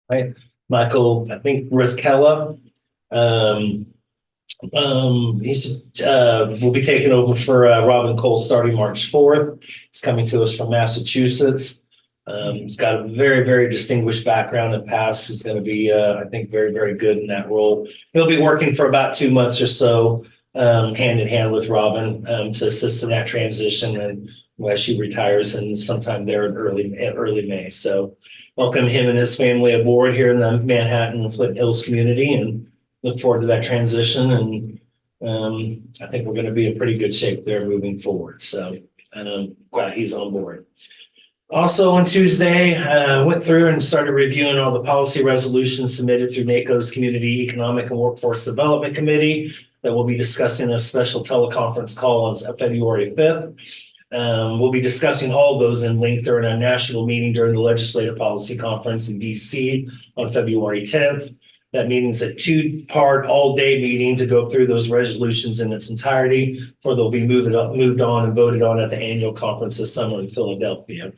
Right, Michael, I think Riskella. Um, he's will be taking over for Robin Cole starting March 4th. He's coming to us from Massachusetts. He's got a very, very distinguished background and past. He's going to be, I think, very, very good in that role. He'll be working for about 2 months or so, hand in hand with Robin, to assist in that transition and as she retires and sometime there in early May. So welcome him and his family aboard here in the Manhattan and Flint Hills community and look forward to that transition. And I think we're going to be in pretty good shape there moving forward. So glad he's on board. Also on Tuesday, went through and started reviewing all the policy resolutions submitted through NACO's Community Economic and Workforce Development Committee that we'll be discussing a special teleconference call on February 5th. We'll be discussing all of those in length during a national meeting during the Legislative Policy Conference in DC on February 10th. That meeting is a two-part all-day meeting to go through those resolutions in its entirety, or they'll be moved on and voted on at the annual conference this summer in Philadelphia.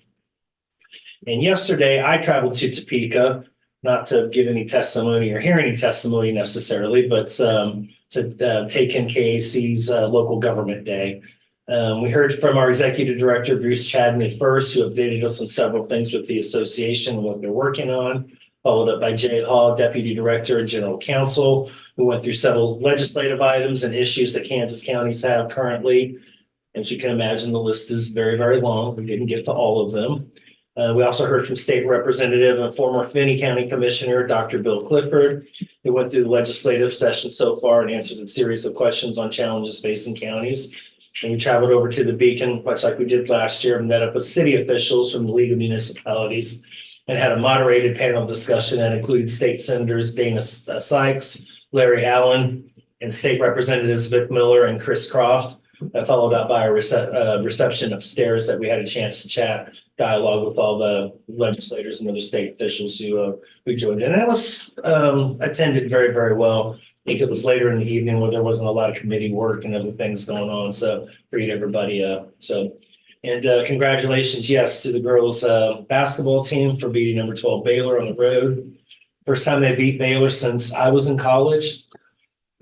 And yesterday, I traveled to Topeka, not to give any testimony or hear any testimony necessarily, but to take in KAC's local government day. We heard from our executive director, Bruce Chadney first, who updated us on several things with the association and what they're working on, followed up by Jay Hall, deputy director and general counsel, who went through several legislative items and issues that Kansas counties have currently. As you can imagine, the list is very, very long. We didn't get to all of them. We also heard from state representative and former Finney County Commissioner, Dr. Bill Clifford, who went through the legislative session so far and answered a series of questions on challenges facing counties. And we traveled over to the Beacon, much like we did last year, and met up with city officials from the League of Municipalities and had a moderated panel discussion that included state senators Dana Sykes, Larry Allen, and state representatives Vic Miller and Chris Croft. Followed up by a reception upstairs that we had a chance to chat, dialogue with all the legislators and other state officials who joined in. And it was attended very, very well. I think it was later in the evening where there wasn't a lot of committee work and other things going on. So greet everybody up. And congratulations, yes, to the girls basketball team for beating number 12 Baylor on the road. First time they beat Baylor since I was in college.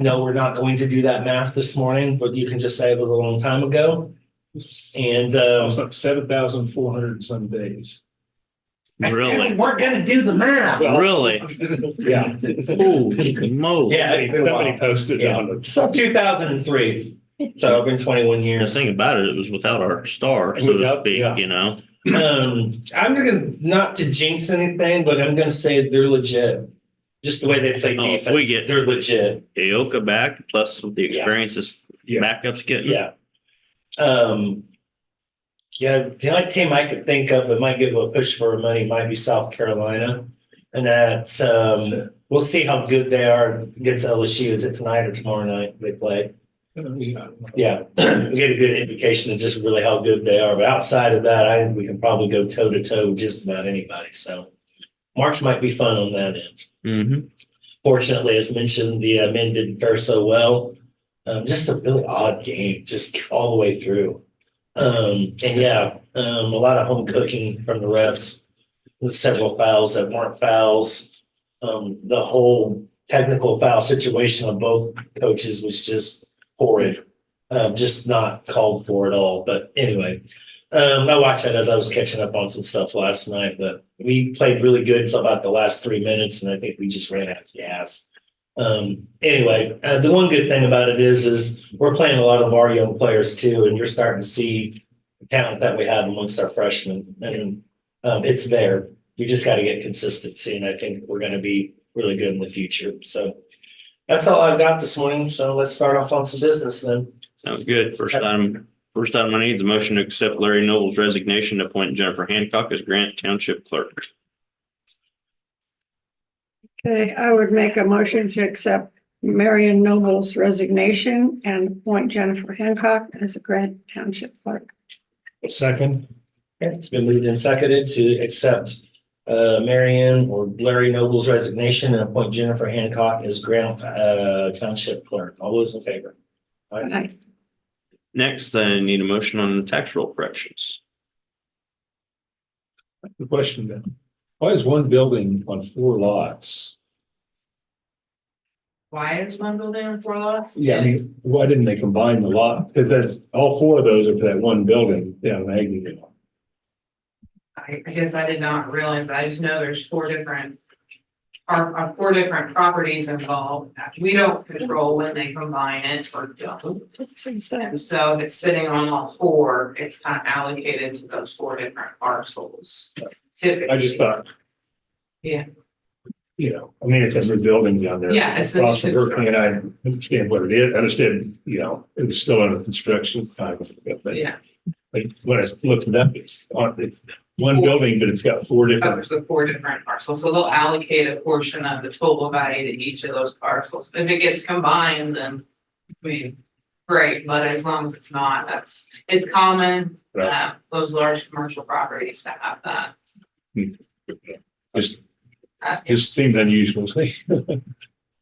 No, we're not going to do that math this morning, but you can just say it was a long time ago. And It's like 7,400 some days. Really? we're going to do the math. Really? Yeah. Holy moly. Yeah, Somebody posted Yeah. on it. So 2003. So I've been 21 The years. thing about it, it was without our star, so to Yep, speak, yeah. you know? I'm going to, not to jinx anything, but I'm going to say they're legit. Just the way they play Oh, if defense, we get- they're legit. Aoka back, plus with the experiences Yeah. backups getting. Yeah. Yeah, the only team I could think of that might give a push for money might be South Carolina. And that we'll see how good they are against LSU. Is it tonight or tomorrow night they play? Yeah, we get a good indication of just really how good they are. But outside of that, I think we can probably go toe to toe with just about anybody. So March might be fun on that end. Mm-hmm. Fortunately, as mentioned, the men didn't fare so well. Just a really odd game, just all the way through. And yeah, a lot of home cooking from the refs with several fouls that weren't fouls. The whole technical foul situation of both coaches was just horrid, just not called for at all. But anyway, I watched that as I was catching up on some stuff last night, but we played really good until about the last 3 minutes, and I think we just ran out of gas. Anyway, the one good thing about it is we're playing a lot of our young players too, and you're starting to see the talent that we have amongst our freshmen, and it's there. We just got to get consistency, and I think we're going to be really good in the future. So that's all I've got this morning. So let's start off on some business then. Sounds good. First item I need is a motion to accept Larry Noble's resignation to appoint Jennifer Hancock as Grant Township Clerk. Okay, I would make a motion to accept Marion Noble's resignation and appoint Jennifer Hancock as a Grant Township Clerk. Second. Okay, it's been moved and seconded to accept Marion or Larry Noble's resignation and appoint Jennifer Hancock as Grant Township Clerk. All those in favor? All right. Aye. Next, I need a motion on the tax roll corrections. The question then. Why is one building on 4 lots? Why is one building on 4 lots? Yeah, I mean, why didn't they combine the lot? Because that's, all 4 of those are for that one building down in Aggie. I guess I did not realize that. I just know there's 4 different. Are 4 different properties involved. We don't control when they combine it or don't. And so if it's sitting on all 4, it's kind of allocated to those 4 different parcels. Typically. I just thought. Yeah. You know, I mean, it's a new building down there. Yeah, it's a- Across from Hurricane, and I understand what it is. I understand, you know, it was still under construction time. But Yeah, like, when I looked it up, it's one building, but it's got 4 different. covers the 4 different parcels. So they'll allocate a portion of the total value to each of those parcels. If it gets combined, then I mean, great, but as long as it's not, it's common, Right. those large commercial properties to have that. Just seemed unusual.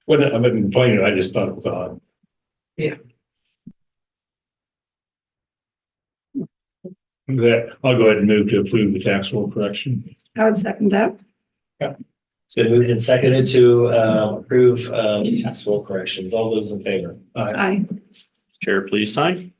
Well, I'm not complaining, I just thought it was odd. Yeah. That, I'll go ahead and move to approve the tax roll correction. I would second that. It's been moved and seconded to approve tax roll corrections. All those in favor? Aye. Chair, please sign.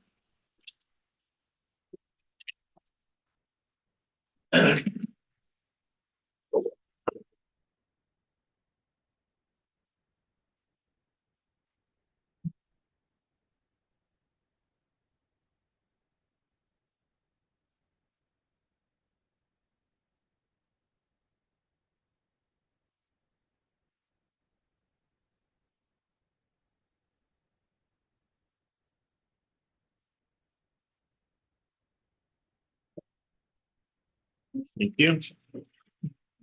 Thank you.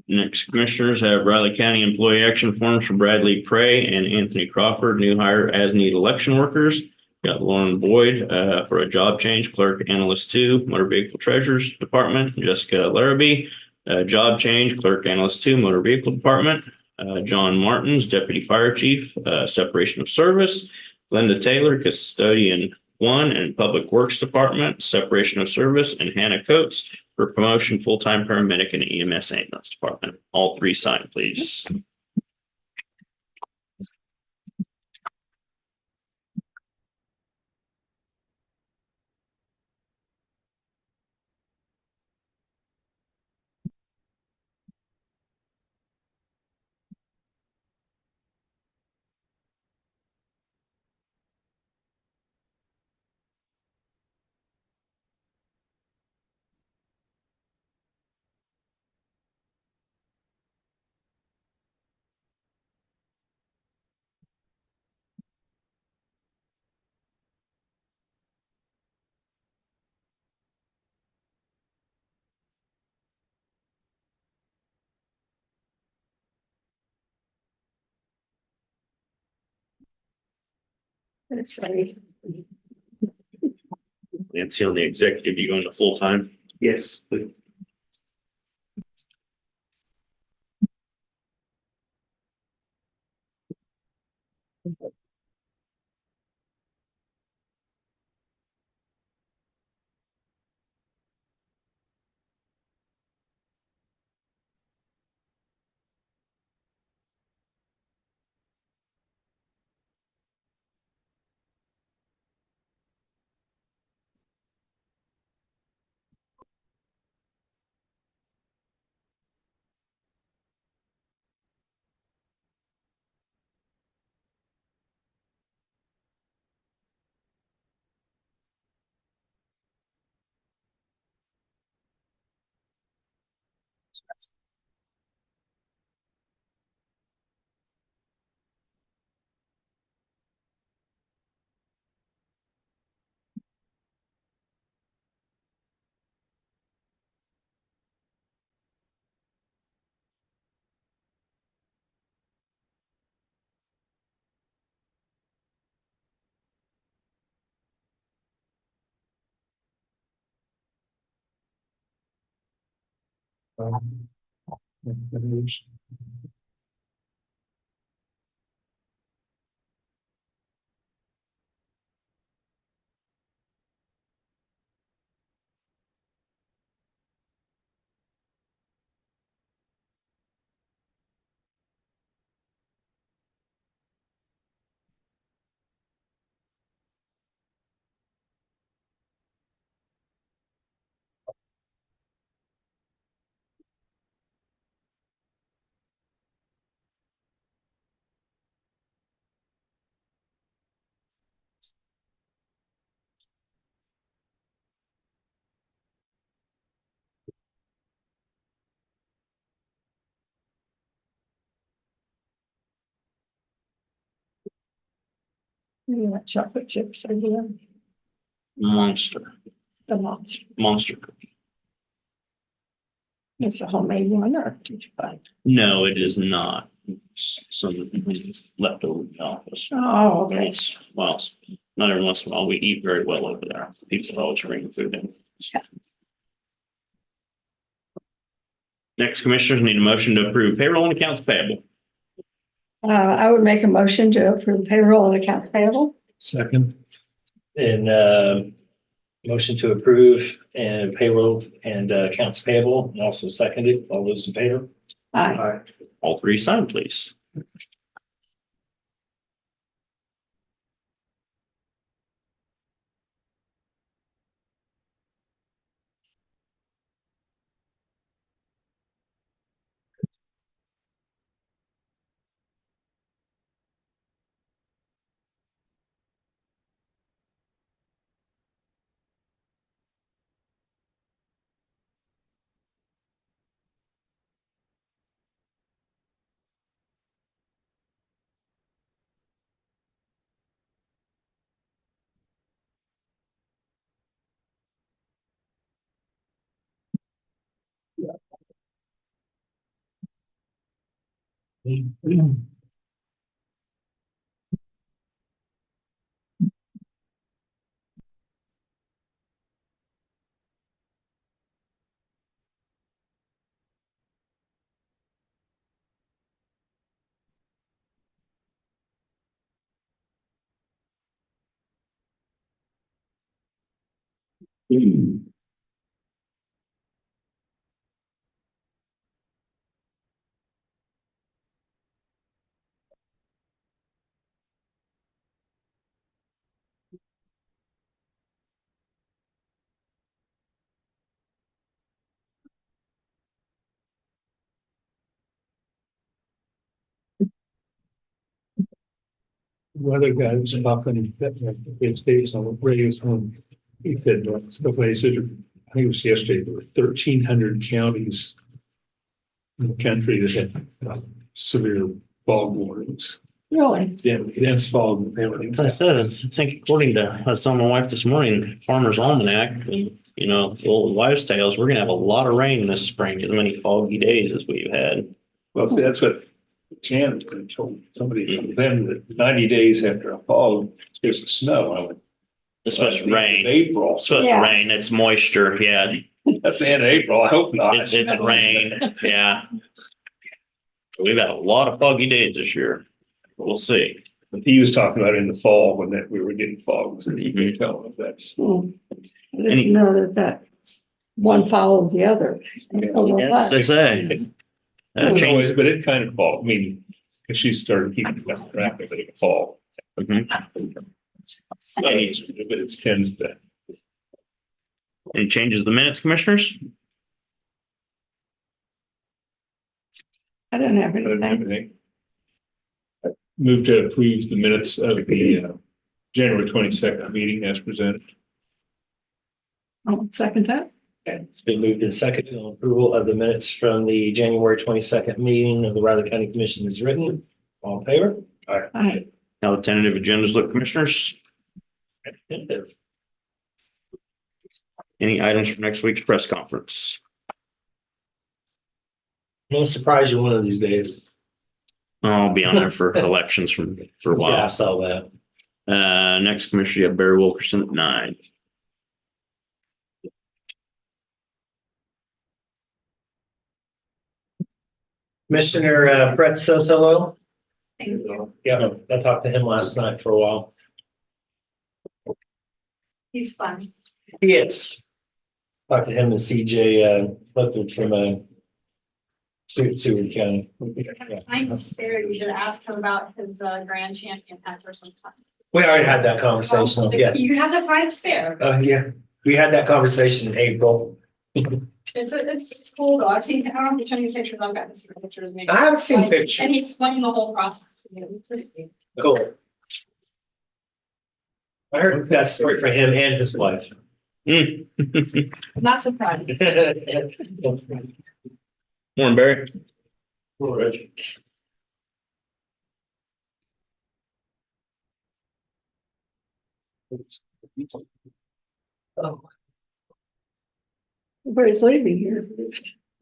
Next, commissioners have Riley County Employee Action Forms for Bradley Prey and Anthony Crawford, new hire as need election workers. Got Lauren Boyd for a job change, clerk analyst 2, motor vehicle treasurer's department. Jessica Larrabee, job change, clerk analyst 2, motor vehicle department. John Martins, deputy fire chief, separation of service. Linda Taylor, custodian 1 and public works department, separation of service, and Hannah Coates for promotion, full-time paramedic in EMS ambulance department. All 3 sign, please. Sorry. Nancy, on the executive, you going to full-time? Yes. Yeah, chocolate chips idea, Monster, the monster. monster cookie. It's a homemade one or did you buy? No, it is not. It's some left over in the office. Oh, okay. It's, well, not every once in a while, we eat very well over there. People always bring food in. Next, commissioners need a motion to approve payroll and accounts payable. I would make a motion to approve payroll and accounts payable. Second. And motion to approve and payroll and accounts payable, and also seconded. All those in favor? Aye. All three sign, please. One other guy was talking that his days on the radio phone. He said, somebody said, I think it was yesterday, there were 1,300 counties in the country that had severe fog warnings. Really? Yeah, dense fog warnings. As I said, I think according to, I was telling my wife this morning, Farmer's Almanac, and, you know, the old wives' tales, we're gonna have a lot of rain this spring, as many foggy days as we've had. Well, see, that's what Jan told somebody from them that 90 days after a fog, there's a snow. I went, Especially rain, April. especially Yeah. rain, it's moisture, yeah, That's the end of April. I hope not. it's rain, yeah. We've had a lot of foggy days this year. We'll see. He was talking about in the fall when that we were getting fog. So he Mhm. could tell him that's. I didn't know that one followed the other. Yes, they say. Change- But it kind of fall. I mean, if she started keeping track of it, it fall. Mhm. But it tends to. Any changes to the minutes, commissioners? I don't have I don't have anything. anything. Move to approve the minutes of the January 22nd meeting as presented. I'll second that. Okay, it's been moved and seconded on approval of the minutes from the January 22nd meeting of the Riley County Commission is written. All in favor? Aye. Now the tentative agendas look, commissioners. Any items for next week's press conference? I'll surprise you one of these days. I'll be on there for elections for a Yeah, I while. saw that. Next commissioner, you have Barry Wilkerson at 9. Commissioner Brett Sosolo. Yeah, I talked to him last night for a while. He's fun. Yes. Talked to him and CJ Clifford from Seward County. Yeah. I'm scared. You should ask him about his grand champion after some time. We already had that conversation. Yeah. You have to find spare. Yeah, we had that conversation in April. It's cool though. I've seen, I don't know if you've shown me pictures. I've gotten to see the pictures. maybe. I haven't seen And he pictures. explained the whole process to me. It was pretty cool. Cool. I heard that story for him and his wife. I'm not surprised. Morning, Barry. Everybody's leaving here.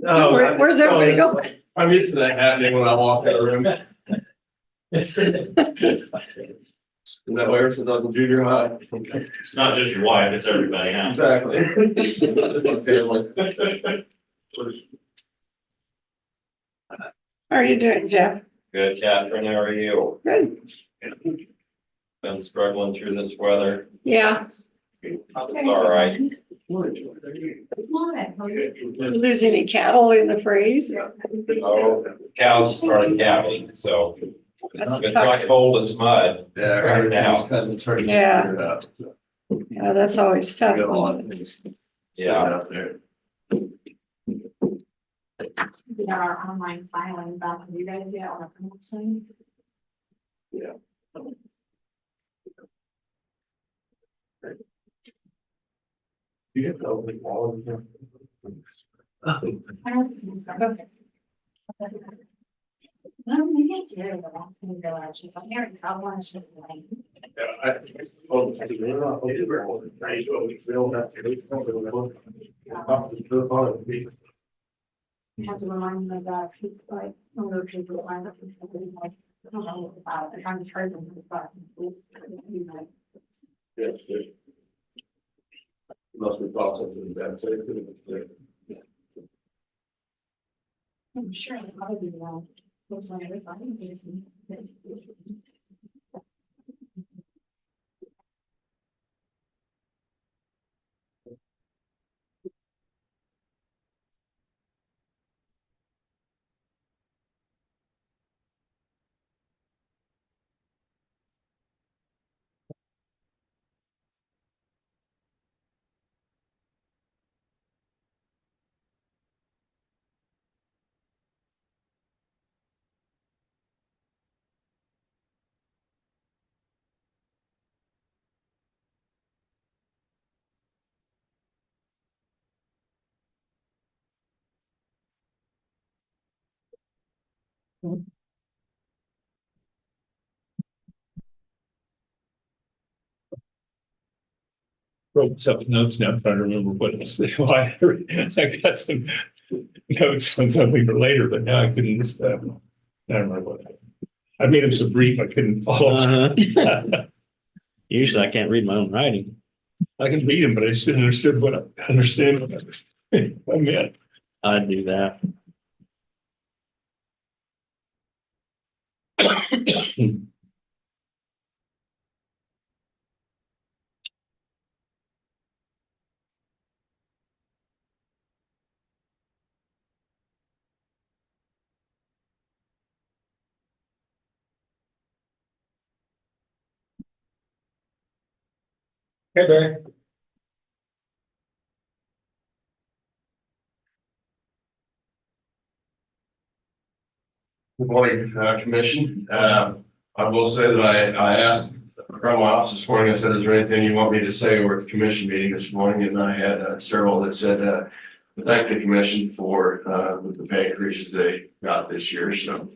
Oh, Where's everybody going? I'm used to that happening when I walk in the room. It's that way ever since I was in junior high. It's not just your wife, it's everybody, huh? Exactly. Family. How are you doing, Jeff? Good, Catherine, how are you? Good. Been struggling through this weather. Yeah, It's all right. lose any cattle in the freeze? Oh, cows started calving, so That's it's tough. not cold, it's mud. Yeah, right now. Yeah. Yeah, that's always tough. Yeah. We got our online filing back, have you guys yet on the website? You have to open all of them. I don't think it's okay. No, maybe I did, but I didn't realize she's on here, I want to show you. Have to remind me that people like, older people that line up with something like, I don't know about, if I'm charging for the bus. He's like, Yes, yes. Must be thought something bad, so it could have been. I'm sure I'll probably be wrong. Most likely, if I didn't do it. Wrote some notes now, I'm trying to remember what it's, why, I got some notes on something for later, but now I couldn't, I don't remember what. I made them so brief, I couldn't follow. Uh-huh. Usually I can't read my own writing. I can read them, but I just didn't understand what I was, I meant. I'd do that. Hey, Barry. Good morning, Commission. I will say that I asked around my office this morning, I said, is there anything you want me to say over at the commission meeting this morning? And I had several that said, to thank the commission for the pay increases they got this year. So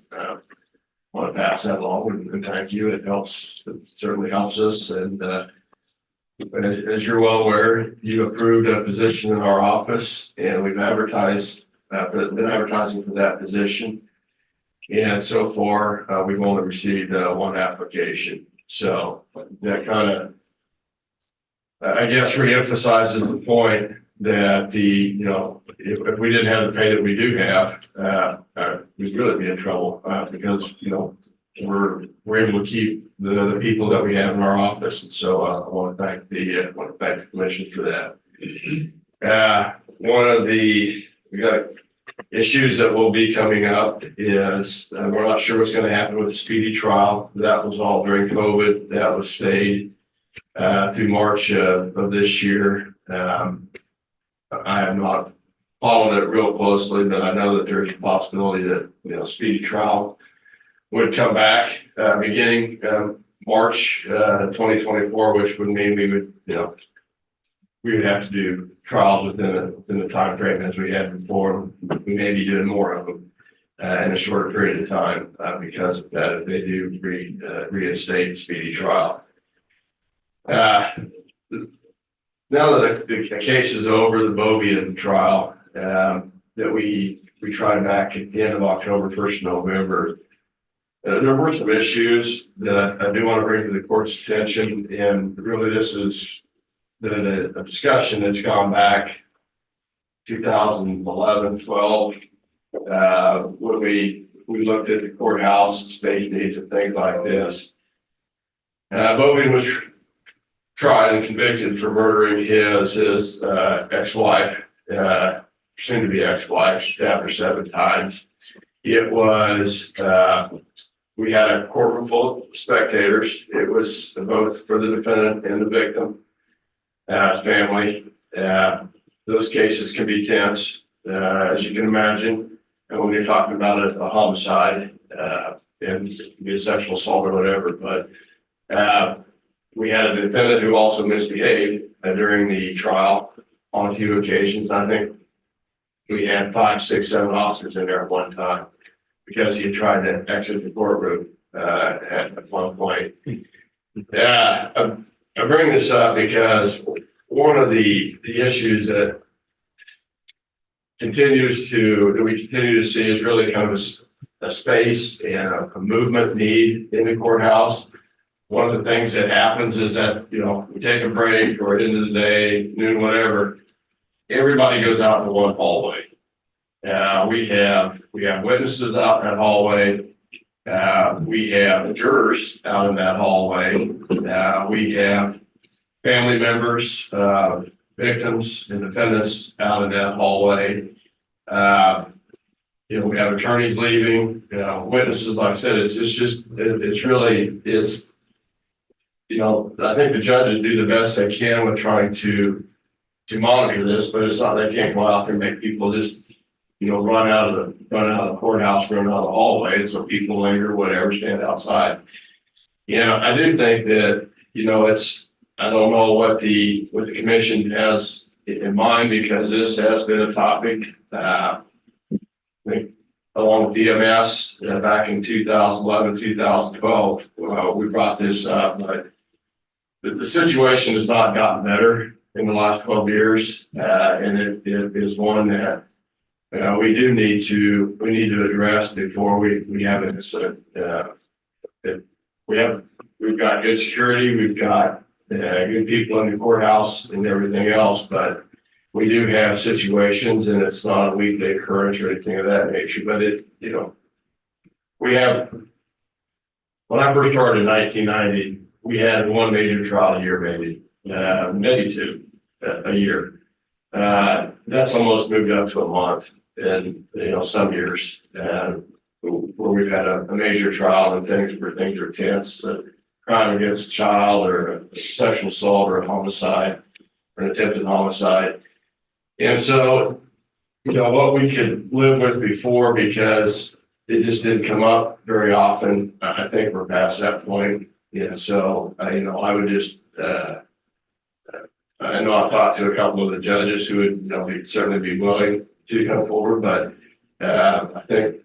want to pass that along and thank you. It helps, it certainly helps us. And as you're well aware, you approved a position in our office and we've advertised, been advertising for that position. And so far, we've only received one application. So that kind of, I guess, reemphasizes the point that if we didn't have the pay that we do have, we'd really be in trouble because, we're able to keep the people that we have in our office. And so I want to thank the commission for that. We got issues that will be coming up is we're not sure what's going to happen with the speedy trial. That was all during COVID. That was stayed through March of this year. I have not followed it real closely, but I know that there's a possibility that speedy trial would come back beginning March 2024, which would mean we would have to do trials within the time frame as we had before. We may be doing more of them in a shorter period of time because of that, if they do reinstate speedy trial. Now that the case is over, the Bovian trial, that we tried back at the end of October, 1st November. There were some issues that I do want to bring to the court's attention, and really this is the discussion that's gone back 2011, 12, when we looked at the courthouse, state needs and things like this. Bovian was tried and convicted for murdering his ex-wife, soon to be ex-wife, stabbed her 7 times. It was, we had a courtroom full of spectators. It was both for the defendant and the victim, family. Those cases can be tense, as you can imagine. And when you're talking about a homicide, and it can be a sexual assault or whatever, but we had a defendant who also misbehaved during the trial on a few occasions. I think we had 5, 6, 7 officers in there at one time because he had tried to exit the courtroom at one point. I bring this up because one of the issues that we continue to see is really kind of a space and a movement need in the courthouse. One of the things that happens is that, we take a break or at the end of the day, noon, whatever, everybody goes out in one hallway. We have witnesses out in that hallway. We have jurors out in that hallway. We have family members, victims and defendants out in that hallway. We have attorneys leaving, witnesses, like I said, I think the judges do the best they can with trying to monitor this, but it's not, they can't go out there and make people just, run out of the courthouse, run out of the hallway, so people linger, whatever, stand outside. I do think that, I don't know what the commission has in mind, because this has been a topic, I think, along with EMS, back in 2011, 2012, we brought this up, but the situation has not gotten better in the last 12 years. And it is one that, we need to address before we have an incident. We've got good security, we've got good people in the courthouse and everything else, but we do have situations, and it's not a weekly occurrence or anything of that nature, but when I first started in 1990, we had one major trial a year, maybe 2 a year. That's almost moved up to a month in, some years, where we've had a major trial and things are tense, crime against a child or a sexual assault or a homicide or an attempted homicide. And so, what we could live with before, because it just didn't come up very often, I think we're past that point. So, I would just, I know I've talked to a couple of the judges who would, certainly be willing to come forward, but I think,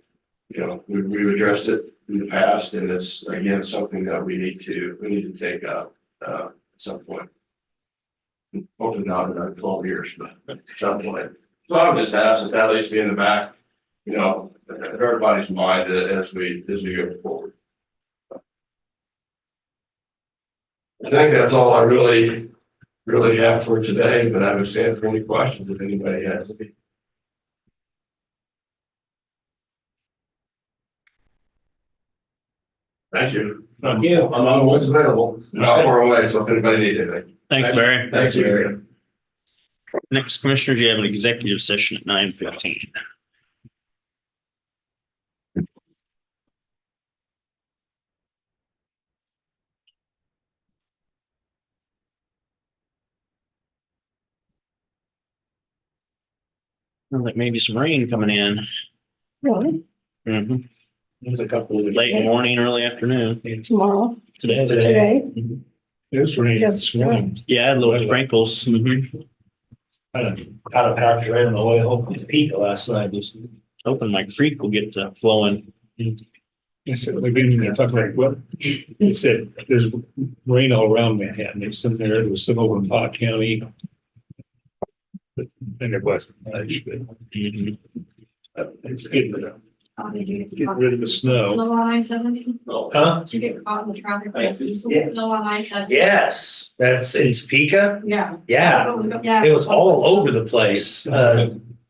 we've addressed it in the past, and it's, again, something that we need to take up at some point. Hopefully not in another 12 years, but at some point. So I would just ask that at least be in the back, of everybody's mind as we go forward. I think that's all I really have for today, but I would stand for any questions if anybody has any. Thank you. Thank you. I'm always available. Not far away, so if anybody needs anything. Thank you, Barry. Thank you. Next, commissioners, you have an executive session at 9:15. Sounds like maybe some rain coming in. Really? Mhm. There's a couple of. Late morning, early afternoon. Tomorrow, Today. today? There's rain Yes, this morning. Yeah, I had little sprinkles. Mhm. Kind of packed right on the way home to Topeka last night, just. Hoping my creek will get to flowing. I said, we've been talking about, well, he said, there's rain all around Manhattan. There's some there, there's some over in Pot County. But, and it wasn't much, but it's getting, getting rid of the snow. Low on I-70? Huh? Did you get caught in the traffic? Yeah. Low on I-70? Yes, that's in Topeka. Yeah. Yeah, Yeah. it was all over the place.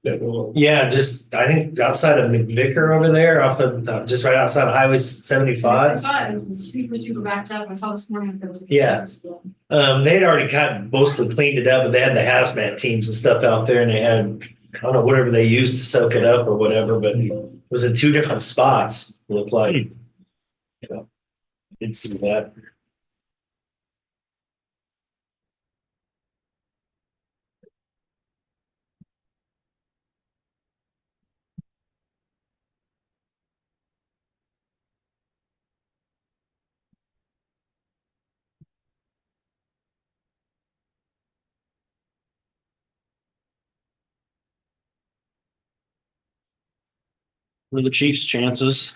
That will- Yeah, just, I think outside of McVicker over there, off of, just right outside of Highway I 75. saw it, it was super backed up. I saw this morning there was. Yeah. They'd already kind of mostly cleaned it up, but they had the hazmat teams and stuff out there and they had, I don't know, whatever they used to soak it up or whatever, but it was in 2 different spots, it looked like. So, did see that. What are the Chiefs' chances?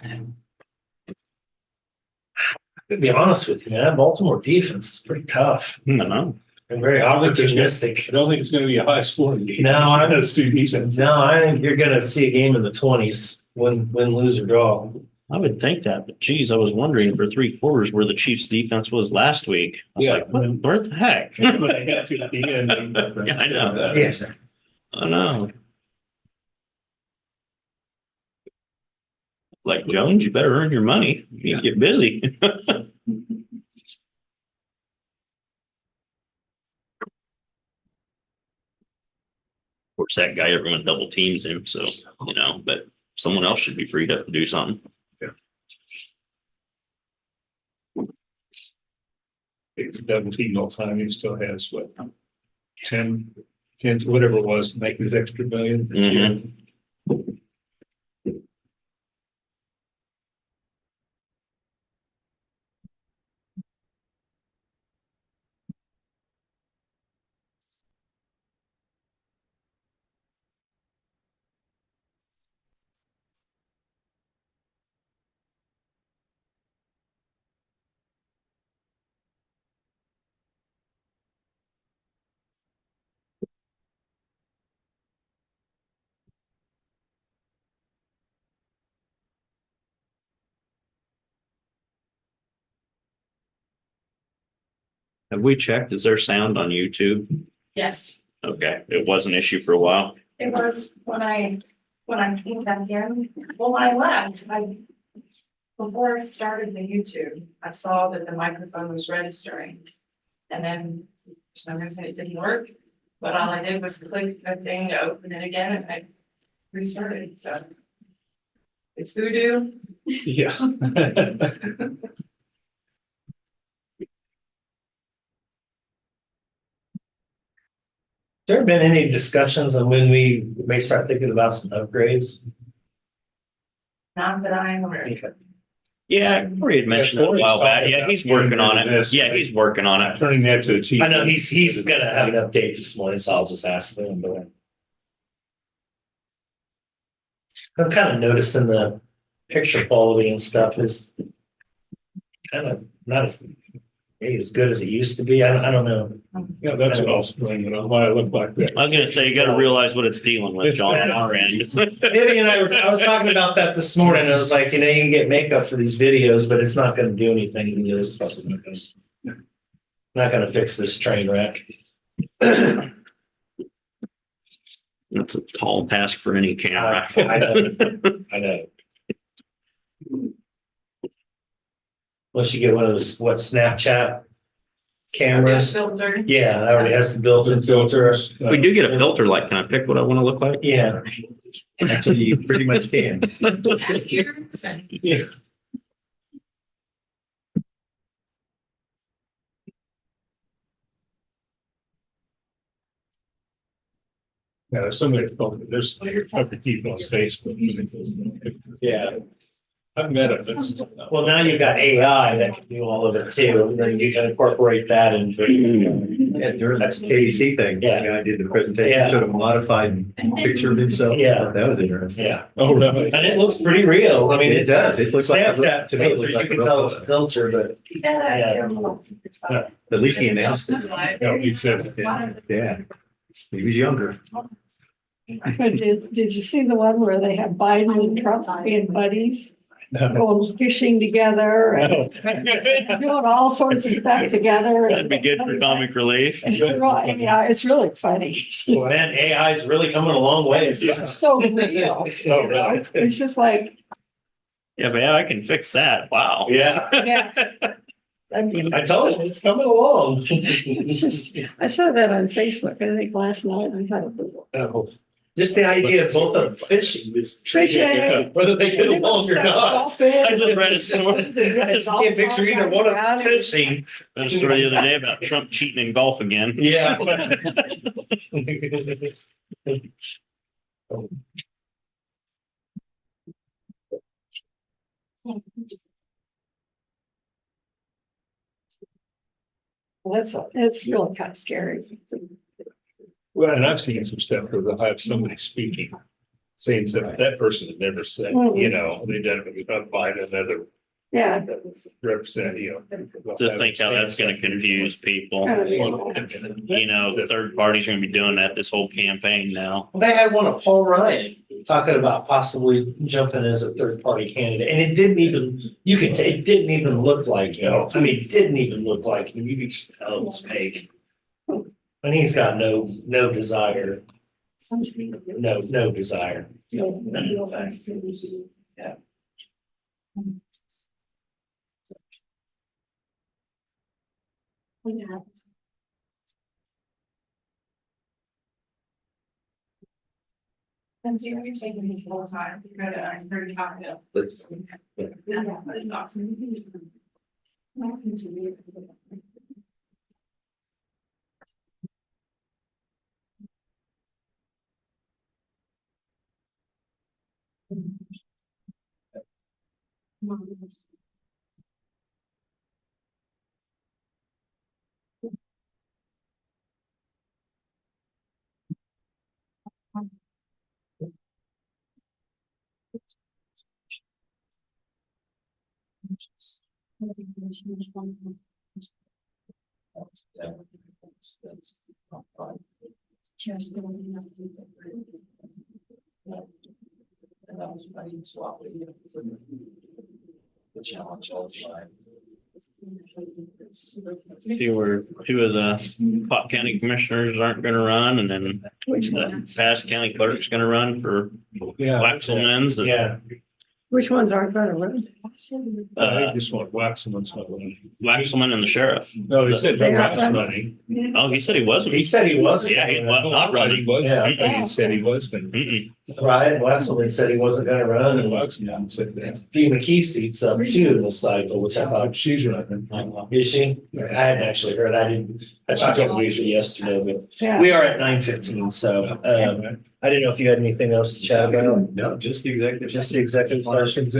To be honest with you, man, Baltimore defense is pretty tough I don't know. and very opportunistic. I don't think it's gonna be a high scoring game. No, I don't. That's two defenses. No, I think you're gonna see a game in the 20s, win, lose or draw. I would think that, but geez, I was wondering for 3/4 where the Chiefs' defense was last week. I was Yeah. like, where the heck? But I got to at the end. Yeah, I know. Yes. I know. Like Jones, you better earn your money. You get busy. Of course, that guy, everyone double teams him, so, but someone else should be freed up to do something. It's double team all the time. He still has what? 10, whatever it was to make his extra million. this year. Have we checked? Is there sound on YouTube? Yes, Okay, it was an issue for a while. it was when I came back in, well, I left, before I started the YouTube, I saw that the microphone was registering. And then for some reason it didn't work, but all I did was click the thing to open it again and I restarted, so. It's voodoo. Yeah. There been any discussions on when we may start thinking about some upgrades? Not that I'm aware of. Yeah, Corey had mentioned it a while back. Yeah, he's working on it. Yeah, he's working on it. Turning that to a TV. I know he's gonna have an update this morning, so I'll just ask them, but. I'm kind of noticing the picture quality and stuff is kind of not as good as it used to be. I don't know. Yeah, that's what I was bringing up, why I look like that. I was gonna say, you gotta realize what it's dealing with, John, on our end. Vivian and I was talking about that this morning. I was like, you can get makeup for these videos, but it's not gonna do anything to this. Not gonna fix this train wreck. That's a tall task for any camera. I know. Unless you get one of those, Snapchat cameras? Filter. Yeah, that already has the built-in filter. If we do get a filter light, can I pick what I wanna look like? Yeah. Actually, you pretty much can. Ears and Yeah. Yeah, somebody, there's other people on Facebook. Yeah. I've met him. That's- Well, now you've got AI that can do all of it too, and then you can incorporate that into. Yeah, during that KDC thing, Yeah. I did the presentation, Yeah. showed a modified picture of himself. Yeah. That was interesting. Yeah, Oh, really? and it looks pretty real. I mean, It does. It looks like. Snapchat to me, it looks you like a can real tell it's a photo. filter, but At least he announced it. No, he said, Yeah. He was younger. But did you see the one where they have Biden and Trump being buddies, no. going fishing together and doing all sorts of stuff together? That'd be good for comic relief. Right, yeah, it's really funny. It's well, just man, AI is really coming a long way. so real. Oh, really? It's just like, Yeah, but yeah, I can fix that. Wow. Yeah, yeah. I mean, I told you, it's coming along. it's just, I saw that on Facebook, I think last night. I thought, Oh, just the idea of both of them fishing was. Fishing. Whether they get along or not. I just read a story. I just can't picture either one of them fishing. Read a story the other day about Trump cheating in golf again. Yeah. it's really kind of scary. Well, and I've seen some stuff where they'll have somebody speaking, saying something that person had never said, you know, they done it with Biden, another Yeah. representative, you know. Just think how that's gonna confuse people. You know, the third parties are gonna be doing that this whole campaign now. They had one of Paul Ryan talking about possibly jumping as a third party candidate, and it didn't even, you could say, it didn't even look like him. I mean, it didn't even look like him. You could just tell it was fake. And he's got no desire, no desire. Yeah. And so you're taking this whole time, you're gonna, I'm very confident. Yeah, awesome. See where two of the Pot County commissioners aren't gonna run, and then Which the one? past county clerk's gonna run for Yeah. Waxelman's. and, Yeah, Which ones aren't gonna run? I just want Waxman's not running. Waxelman and the sheriff. No, he said no They are Wax running. running. Oh, he said he wasn't. he said he wasn't. Yeah, he's not He running. was, Yeah. he said he was gonna. Mm-mm. Ryan Wesselman said he wasn't gonna run, and Waxman said that. P. McKee seats up too in the cycle, which I thought, She's running. is she? I hadn't actually heard, I checked on it yesterday, but Yeah. we are at 9:15, so, I didn't know if you had anything else to chat about, No, just the executive. just the executive session.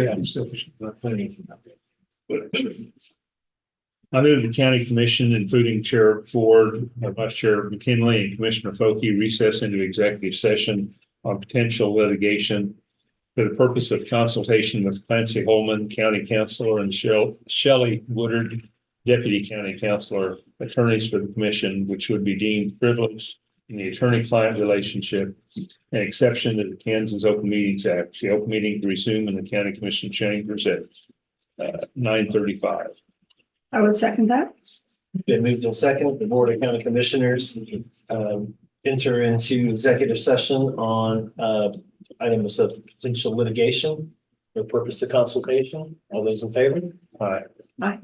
I move the county commission, including Chair Ford, Vice Chair McKinley, and Commissioner Foki recess into executive session on potential litigation for the purpose of consultation with Clancy Holman, County Councilor, and Shelley Woodard, Deputy County Councilor, attorneys for the commission, which would be deemed privileged in the attorney-client relationship, an exception to the Kansas Open Meetings Act. The open meeting to resume in the county commission chambers at 9:35. I would second that. Been moved in second, the Board of County Commissioners enter into executive session on items of potential litigation for purpose of consultation. All those in favor? Aye. Aye.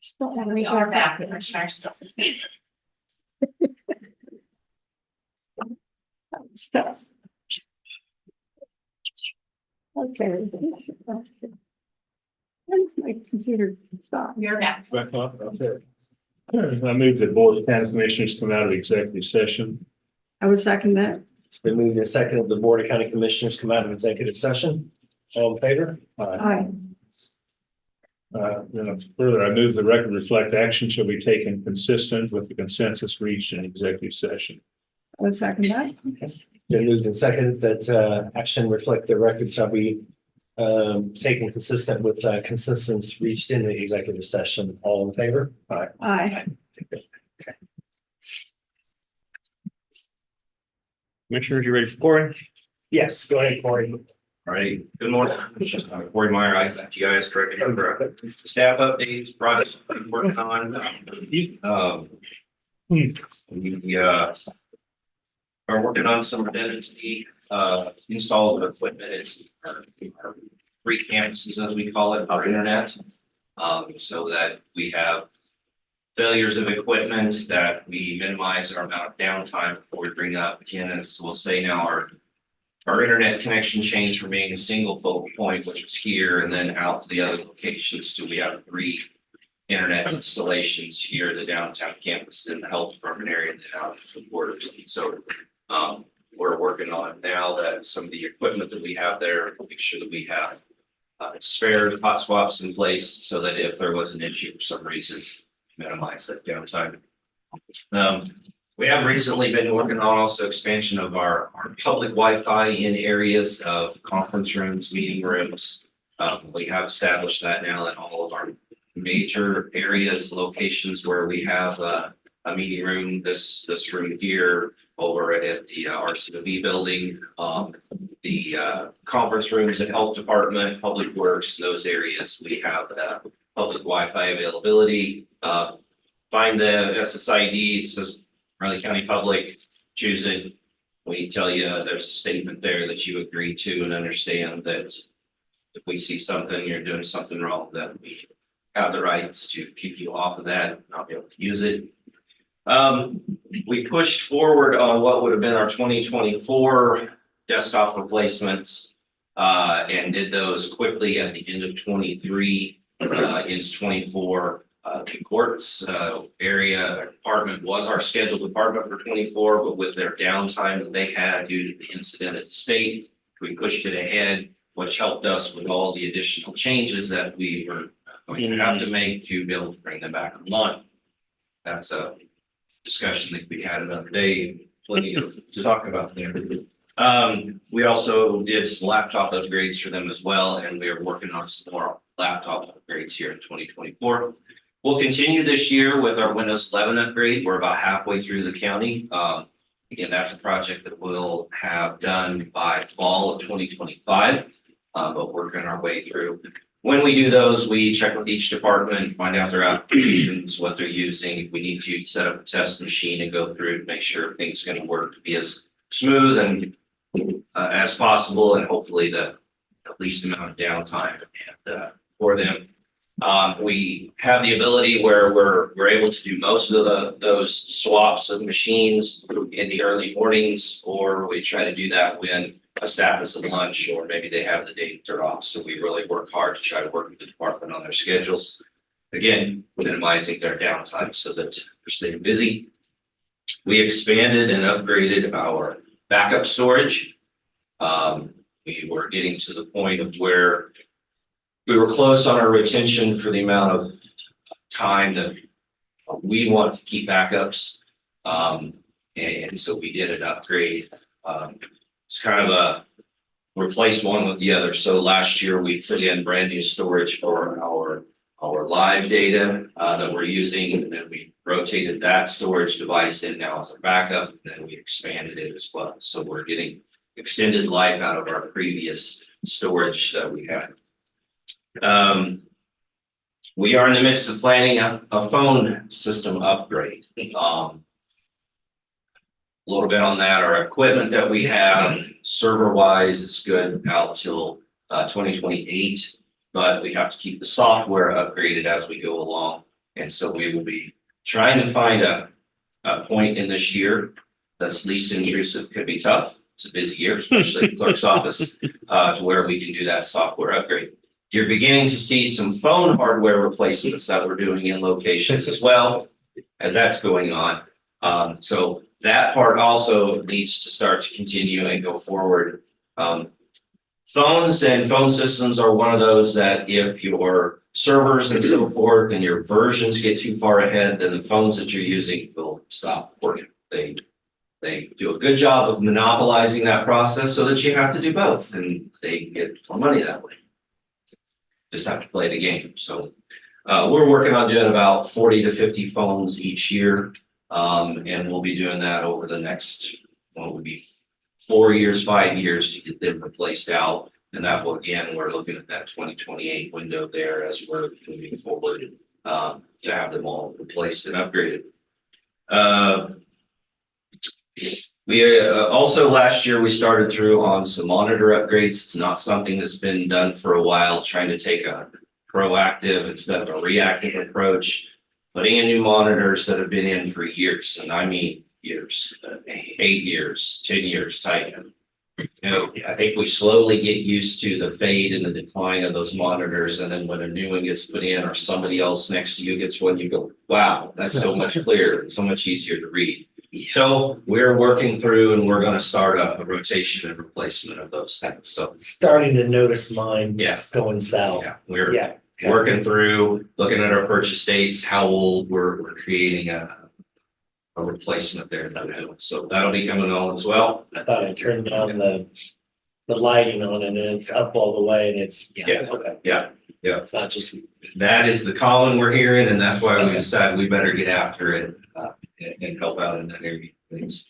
Still have We are back, Commissioners. stuff. Okay. When's my computer stop? We are back. Back up, okay. I move that Board of County Commissioners come out of executive session. I would second that. It's been moved and seconded the Board of County Commissioners come out of executive session. All in favor? Aye. Then further, I move the record reflect action shall be taken consistent with the consensus reached in executive session. I would second that. Been moved and seconded that action reflect the record shall be taken consistent with consensus reached in the executive session. All in favor? Aye. Aye. Okay. Commissioners, you ready for Corey? Yes, go ahead, Corey. All right, good morning. Corey Meyer, I got you guys directed over staff updates, projects I'm working on. We are working on some redundancy, install of equipment. It's our 3 campuses, as we call it, our internet. So that we have failures of equipment, that we minimize our amount of downtime before we bring up again, as we'll say now, our internet connection changed from being a single focal point, which was here, and then out to the other locations. So we have 3 internet installations here at the downtown campus in the health department area and then out for the border. So we're working on now that some of the equipment that we have there, make sure that we have spare hot swaps in place so that if there was an issue for some reason, minimize that downtime. We have recently been working on also expansion of our public Wi-Fi in areas of conference rooms, meeting rooms. We have established that now in all of our major areas, locations where we have a meeting room, this room here over at the RCOV building, the conference rooms at health department, public works, those areas, we have public Wi-Fi availability. Find the SSID, it says Riley County Public, choose it. We tell you there's a statement there that you agree to and understand that if we see something, you're doing something wrong, that we have the rights to keep you off of that, not be able to use it. We pushed forward on what would have been our 2024 desktop replacements and did those quickly at the end of 23 into 24. The courts area department was our scheduled department for 24, but with their downtime that they had due to the incident at the state, we pushed it ahead, which helped us with all the additional changes that we were going to have to make to be able to bring them back online. That's a discussion that we had another day, plenty to talk about there. We also did some laptop upgrades for them as well, and we are working on some more laptop upgrades here in 2024. We'll continue this year with our Windows 11 upgrade. We're about halfway through the county. Again, that's a project that we'll have done by fall of 2025, but working our way through. When we do those, we check with each department, find out their applications, what they're using. If we need to set up a test machine and go through to make sure everything's going to work to be as smooth and as possible, and hopefully the least amount of downtime and for them. We have the ability where we're able to do most of those swaps of machines in the early mornings, or we try to do that when a staff is at lunch or maybe they have the day they're off. So we really work hard to try to work with the department on their schedules. Again, minimizing their downtime so that they're staying busy. We expanded and upgraded our backup storage. We were getting to the point of where we were close on our retention for the amount of time that we want to keep backups. And so we did an upgrade. It's kind of a replace one with the other. So last year we put in brand new storage for our live data that we're using, and then we rotated that storage device in now as a backup, and then we expanded it as well. So we're getting extended life out of our previous storage that we had. We are in the midst of planning a phone system upgrade. A little bit on that, our equipment that we have server wise is good out till 2028, but we have to keep the software upgraded as we go along. And so we will be trying to find a point in this year that's least intrusive. Could be tough. It's a busy year, especially the clerk's office, to where we can do that software upgrade. You're beginning to see some phone hardware replacements that we're doing in locations as well, as that's going on. So that part also needs to start to continue and go forward. Phones and phone systems are one of those that if your servers and so forth and your versions get too far ahead, then the phones that you're using will stop working. They do a good job of monopolizing that process so that you have to do both, and they get more money that way. Just have to play the game. So we're working on doing about 40 to 50 phones each year. And we'll be doing that over the next, well, it would be 4 years, 5 years to get them replaced out. And that will, again, we're looking at that 2028 window there as we're moving forward to have them all replaced and upgraded. We also last year we started through on some monitor upgrades. It's not something that's been done for a while, trying to take a proactive instead of a reactive approach, putting in new monitors that have been in for years, and I mean years, 8 years, 10 years type. You know, I think we slowly get used to the fade and the decline of those monitors, and then when a new one gets put in or somebody else next to you gets one, you go, wow, that's so much clearer, so much easier to read. So we're working through and we're going to start a rotation and replacement of those things. So Starting to notice mine. Yes. Going south. yeah, we're Yeah. Okay. working through, looking at our purchase dates, how we're creating a replacement there. So that'll be coming on as well. I thought I turned on the lighting on and it's up all the way and it's, Yeah. okay. Yeah. It's not just, That is the common we're hearing, and that's why we decided we better get after it and help out in that area. Things.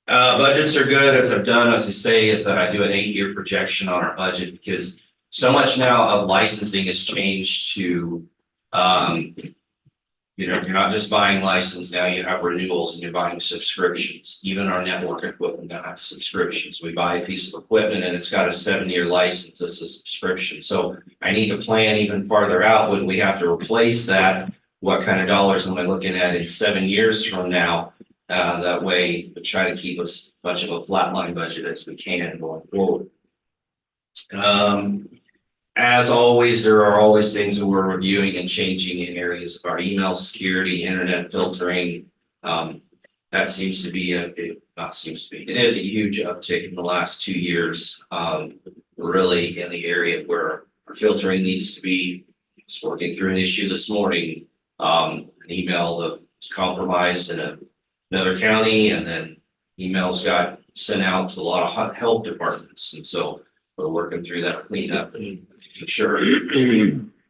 Budgets are good, as I've done, as I say, is that I do an 8-year projection on our budget because so much now of licensing has changed to, you know, you're not just buying license now, you have renewals and you're buying subscriptions. Even our network equipment now has subscriptions. We buy a piece of equipment and it's got a 7-year license as a subscription. So I need to plan even farther out when we have to replace that. What kind of dollars am I looking at in 7 years from now? That way, we try to keep as much of a flatline budget as we can going forward. As always, there are always things that we're reviewing and changing in areas of our email security, internet filtering. That seems to be it is a huge uptick in the last 2 years. Really in the area where our filtering needs to be. Just working through an issue this morning. An email that was compromised in another county, and then emails got sent out to a lot of health departments, and so we're working through that cleanup and making sure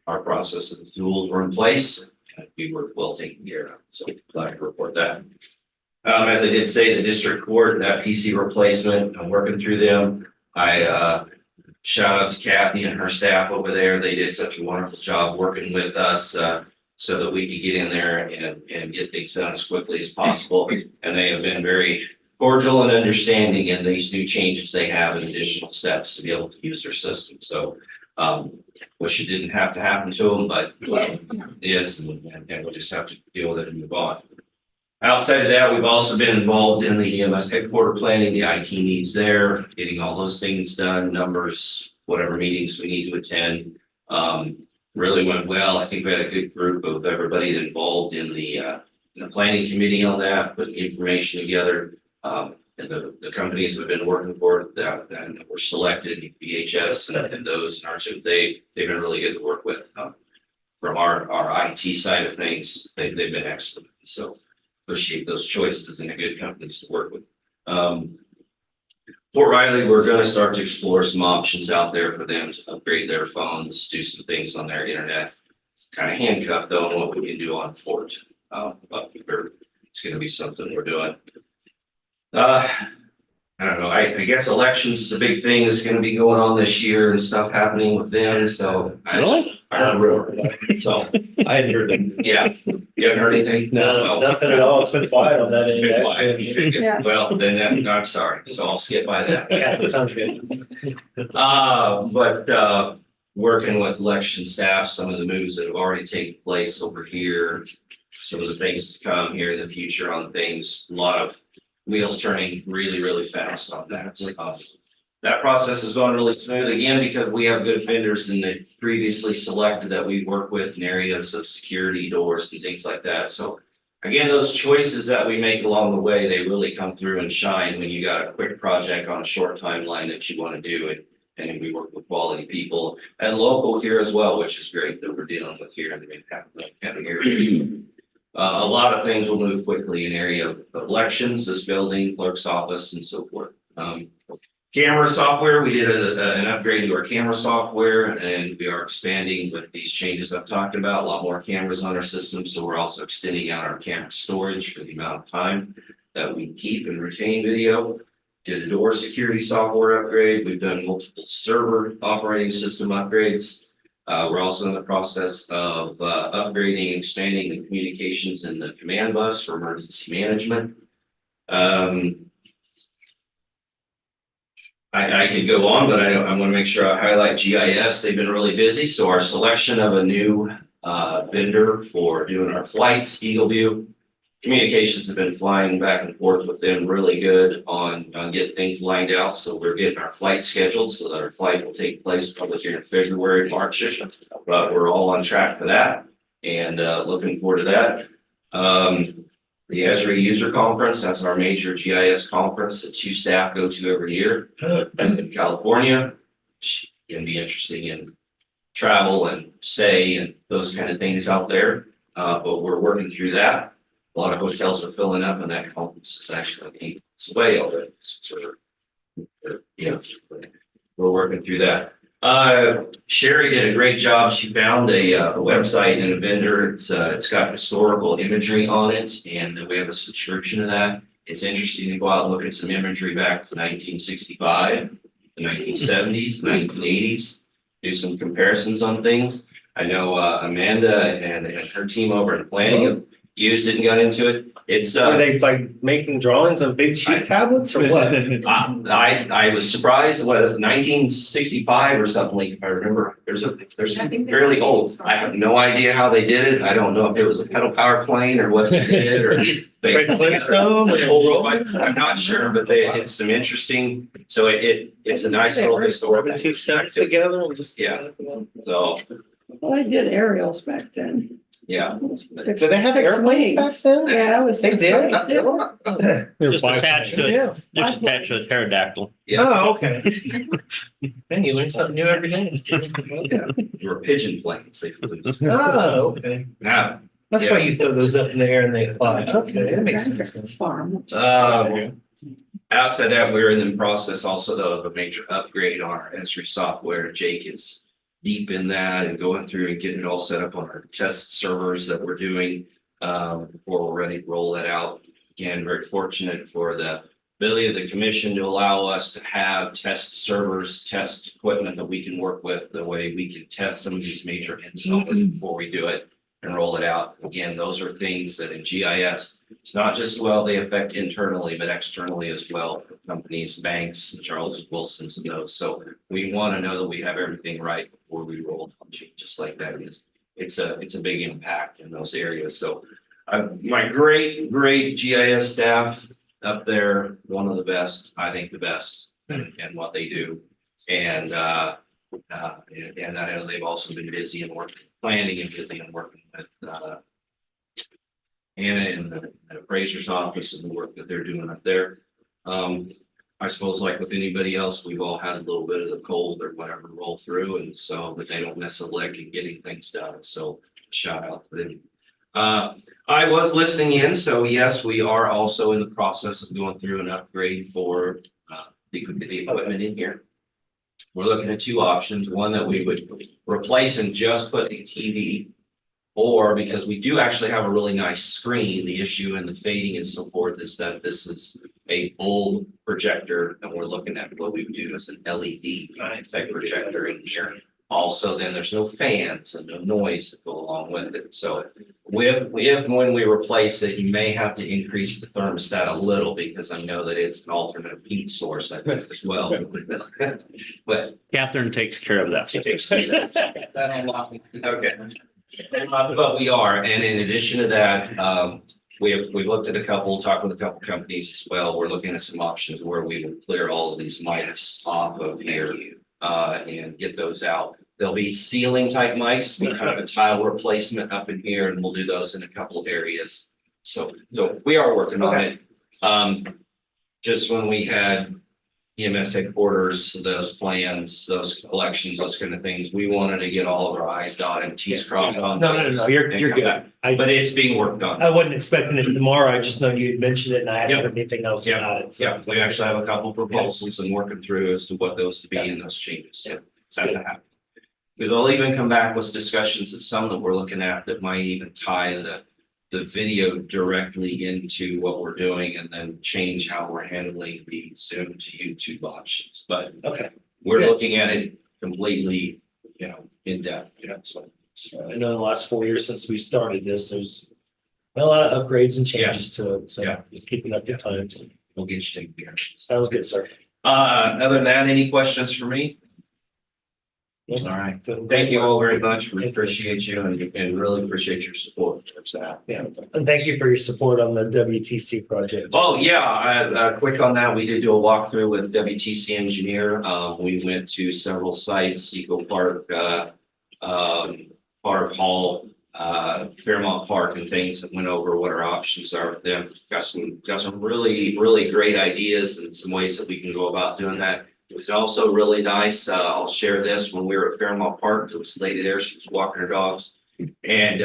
our process and tools were in place and we were well taken care of. So glad to report that. As I did say, the district court, that PC replacement, I'm working through them. I shout out to Kathy and her staff over there. They did such a wonderful job working with us so that we could get in there and get things done as quickly as possible. And they have been very cordial and understanding in these new changes they have and additional steps to be able to use their system. So wish it didn't have to happen to them, but yes, and we'll just have to deal with it and move on. Outside of that, we've also been involved in the EMS headquarter planning, the IT needs there, getting all those things done, numbers, whatever meetings we need to attend. Really went well. I think we had a good group of everybody involved in the planning committee on that, putting information together. And the companies we've been working for that were selected, VHS and those and R2, they've been really good to work with. From our IT side of things, they've been excellent. So appreciate those choices and the good companies to work with. Fort Riley, we're going to start to explore some options out there for them to upgrade their phones, do some things on their internet. Kind of handcuffed though on what we can do on Fort. But it's going to be something we're doing. I don't know. I guess elections is a big thing that's going to be going on this year and stuff happening with them. So Really? I heard rumor. So I hadn't heard that. yeah, you haven't heard anything? no, Well, nothing at all. It's been quiet on that It's end, been quiet. actually. Yeah. Well, then I'm sorry. So I'll skip by that. Yeah, that sounds good. working with election staff, some of the moves that have already taken place over here. Some of the things to come here in the future on things, a lot of wheels turning really, really fast on that. So, that process is going really smooth again because we have good vendors and they previously selected that we work with in areas of security doors and things like that. So again, those choices that we make along the way, they really come through and shine when you got a quick project on a short timeline that you want to do it. And we work with quality people and local here as well, which is great that we're dealing with here in the Mid-County area. A lot of things will move quickly in area of elections, this building, clerk's office and so forth. Camera software, we did an upgrade to our camera software and we are expanding with these changes I've talked about, a lot more cameras on our system. So we're also extending out our camera storage for the amount of time that we keep and retain video. Did a door security software upgrade. We've done multiple server operating system upgrades. We're also in the process of upgrading, expanding the communications in the command bus for emergency management. I could go on, but I want to make sure I highlight GIS. They've been really busy. So our selection of a new vendor for doing our flights, Eagle View, communications have been flying back and forth with them really good on getting things lined out. So we're getting our flight scheduled so that our flight will take place probably here in February, March-ish. But we're all on track for that and looking forward to that. The Esri User Conference, that's our major GIS conference that you staff go to every year in California. Which can be interesting in travel and stay and those kind of things out there. But we're working through that. A lot of hotels are filling up and that conference is actually it's way already. So we're working through that. Sherry did a great job. She found a website and a vendor. It's got historical imagery on it, and we have a subscription to that. It's interesting to go out and look at some imagery back to 1965, the 1970s, 1980s, do some comparisons on things. I know Amanda and her team over in planning have used it and got into it. It's Are they like making drawings on big sheet tablets or what? I was surprised. What is it, 1965 or something? Like, I remember there's fairly old. I have no idea how they did it. I don't know if it was a pedal power plane or what they did or I'm not sure, but it's some interesting. So it's a nice little historical. Two steps together and just So Well, I did aerials back then. yeah. do they have airplanes back then? Yeah, I was. They did? Just attached to, Yeah. just attached to the pterodactyl. Oh, okay. Man, you learn something new every day. There were pigeon planes. They flew. Oh, okay. Yeah. That's why you throw those up in the air and they fly. Okay, that makes sense. Grandparents' farm. Outside that, we're in the process also of a major upgrade on our Esri software. Jake is deep in that and going through and getting it all set up on our test servers that we're doing before we're ready to roll that out. Again, very fortunate for the ability of the commission to allow us to have test servers, test equipment that we can work with, the way we can test some of these major installs before we do it and roll it out. Again, those are things that in GIS, it's not just, well, they affect internally, but externally as well for companies, banks, Charles Wilson's and those. So we want to know that we have everything right before we roll just like that. It's a big impact in those areas. So my great GIS staff up there, one of the best, I think the best in what they do. And I know they've also been busy and working, planning and busy and working with Anna in the appraiser's office and the work that they're doing up there. I suppose like with anybody else, we've all had a little bit of the cold or whatever roll through, and so but they don't miss a lick in getting things done. So shout out to them. I was listening in, so yes, we are also in the process of going through an upgrade for the equipment in here. We're looking at two options, one that we would replace and just put a TV, or because we do actually have a really nice screen, the issue and the fading and so forth is that this is a old projector and we're looking at what we would do as an LED effect projector in here. Also, then there's no fans and no noise that go along with it. So when we replace it, you may have to increase the thermostat a little because I know that it's an alternate heat source, I think, as well. But Catherine takes care of that. she takes. Okay. But we are, and in addition to that, we've looked at talked with a couple companies as well. We're looking at some options where we will clear all of these mics off of here, and get those out. There'll be ceiling type mics, we have a tile replacement up in here, and we'll do those in a couple of areas. So we are working on it. Just when we had EMS headquarters, those plans, those collections, those kind of things, we wanted to get all of our I's dotted and T's crossed on. No, you're good. But it's being worked on. I wasn't expecting it tomorrow. I just know you had mentioned it and I hadn't heard anything else about it. So. Yeah, we actually have a couple proposals and working through as to what those to be in those changes. So that's happening. Because I'll even come back with discussions of some that we're looking at that might even tie the video directly into what we're doing and then change how we're handling the Zoom to YouTube options. But Okay. we're Yeah. looking at it completely, in depth, So I know in the last 4 years since we started this, there's been a lot of upgrades and changes to it. So Yeah. just keeping up with times. We'll get you taken care of. Sounds good, sir. Other than that, any questions for me? All right. Thank you all very much. We appreciate you and really appreciate your support. That's that. Yeah, and thank you for your support on the WTC project. Oh, yeah, quick on that. We did do a walkthrough with WTC engineer. We went to several sites, Eco Park, Park Hall, Fairmont Park and things, and went over what our options are with them. Got some really, really great ideas and some ways that we can go about doing that. It was also really nice. I'll share this. When we were at Fairmont Park, there was a lady there. She was walking her dogs, and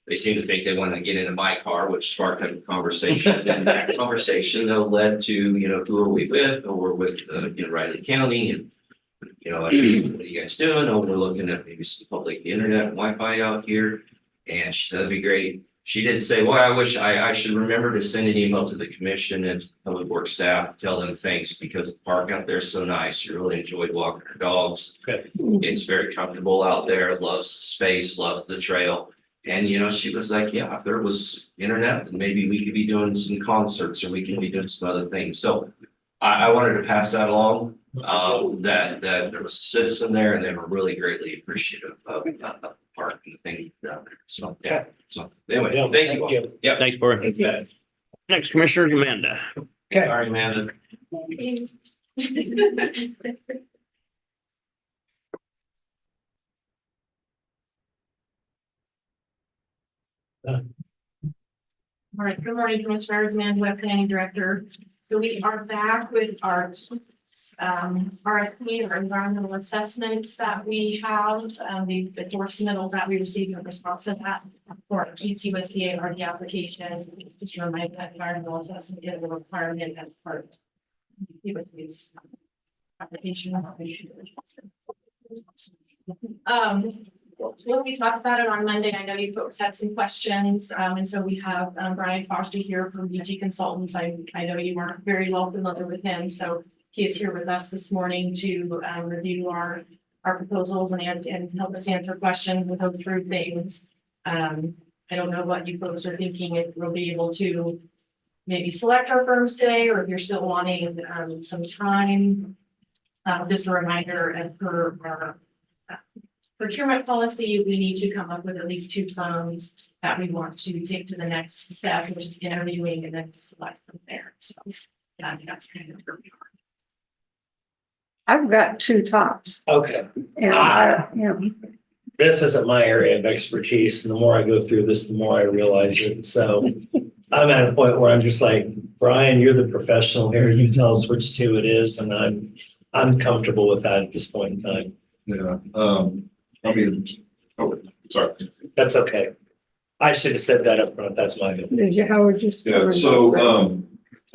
they seemed to think they wanted to get into my car, which sparked a conversation. And that conversation though led to, who are we with? Oh, we're with Riley County, and like, what are you guys doing? Oh, we're looking at maybe some public internet and Wi-Fi out here. And she said, that'd be great. She did say, well, I wish I should remember to send an email to the commission and public works staff, tell them thanks, because the park out there is so nice. You really enjoyed walking your dogs. Good. It's very comfortable out there, loves the space, loves the trail. And, she was like, yeah, if there was internet, then maybe we could be doing some concerts or we could be doing some other things. So I wanted to pass that along, that there was a citizen there and they were really greatly appreciative of the park and the thing down there. So, yeah. So anyway, thank you all. Yeah. Thanks, Corey. Thank you. Next, Commissioner is Amanda. Sorry, Amanda. All right, good morning, Commissioners, Amanda Webb, Planning Director. So we are back with our RFP, or environmental assessments that we have, the submittals that we received in response to that for QTUSDA or the application. Just to remind that environmental assessment is a requirement as part of USDA's application. Well, we talked about it on Monday. I know you folks had some questions, and so we have Brian Foster here from BG Consultants. I know you weren't very well familiar with him, so he is here with us this morning to review our proposals and help us answer questions and go through things. I don't know what you folks are thinking, if we'll be able to maybe select our firms today, or if you're still wanting some time. Just a reminder, as per our procurement policy, we need to come up with at least 2 firms that we want to take to the next step, which is interviewing and then select from there. So that's kind of where we are. I've got 2 tops. Okay. And This isn't my area of expertise. And the more I go through this, the more I realize it. So I'm at a point where I'm just like, Brian, you're the professional here. You tell us which 2 it is. And I'm comfortable with that at this point in time. Yeah, sorry. That's okay. I should have said that up front. That's my bad. did you, Howard, just? Yeah, so,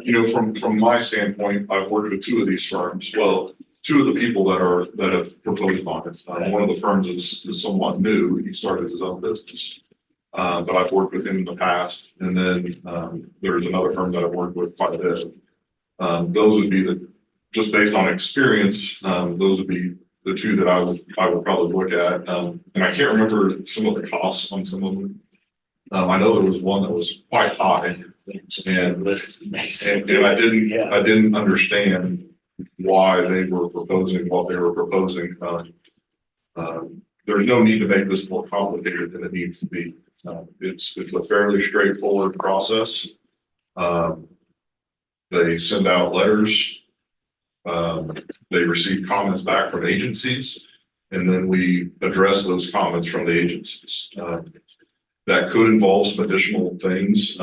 from my standpoint, I've worked with 2 of these firms. Well, 2 of the people that have proposed on it. One of the firms is somewhat new. He started his own business. But I've worked with him in the past. And then, there's another firm that I've worked with quite a bit. Those would be just based on experience, those would be the 2 that I would probably look at. And I can't remember some of the costs on some of them. I know there was one that was quite high, and I didn't understand why they were proposing what they were proposing. There's no need to make this more complicated than it needs to be. It's a fairly straightforward process. They send out letters. They receive comments back from agencies, and then we address those comments from the agencies. That could involve some additional things,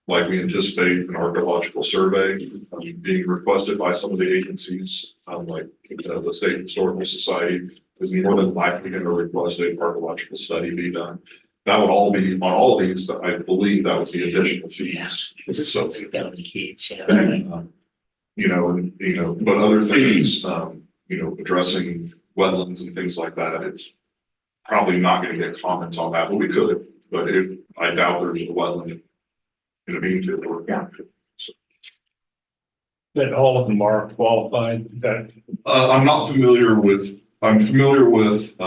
like we anticipate an archaeological survey being requested by some of the agencies, like the State Historical Society is more than likely going to request an archaeological study be done. That would all be on all of these. I believe that would be additional fees. So, but other things, addressing wetlands and things like that, it's probably not going to get comments on that, but we could. But I doubt there's a wetland in a bean field or. Yeah. That all of them are qualified, that. I'm familiar with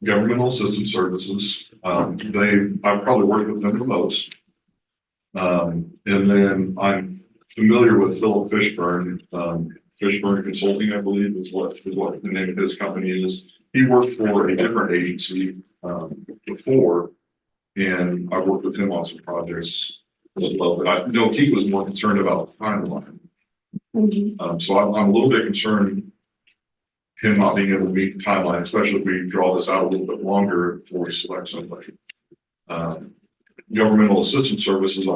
governmental assistance services. I've probably worked with them the most. And then I'm familiar with Philip Fishburne. Fishburne Consulting, I believe, is what the name of his company is. He worked for a different agency before, and I worked with him on some projects as well. But I know he was more concerned about the timeline. So I'm a little bit concerned him not being able to meet the timeline, especially if we draw this out a little bit longer before we select somebody. Governmental assistance services,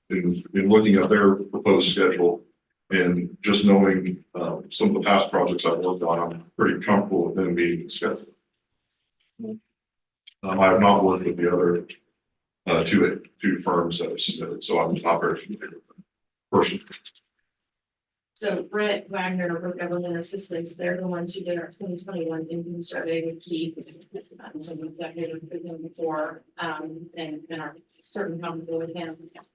in looking at their proposed schedule and just knowing some of the past projects I've worked on, I'm pretty comfortable with them meeting the schedule. I have not worked with the other two firms that have submitted, so I'm not very familiar with them personally. So Brett Wagner for Government Assistance, they're the ones who did our 2021 income survey with Keith. So we've definitely with him before, and are certainly comfortable with him.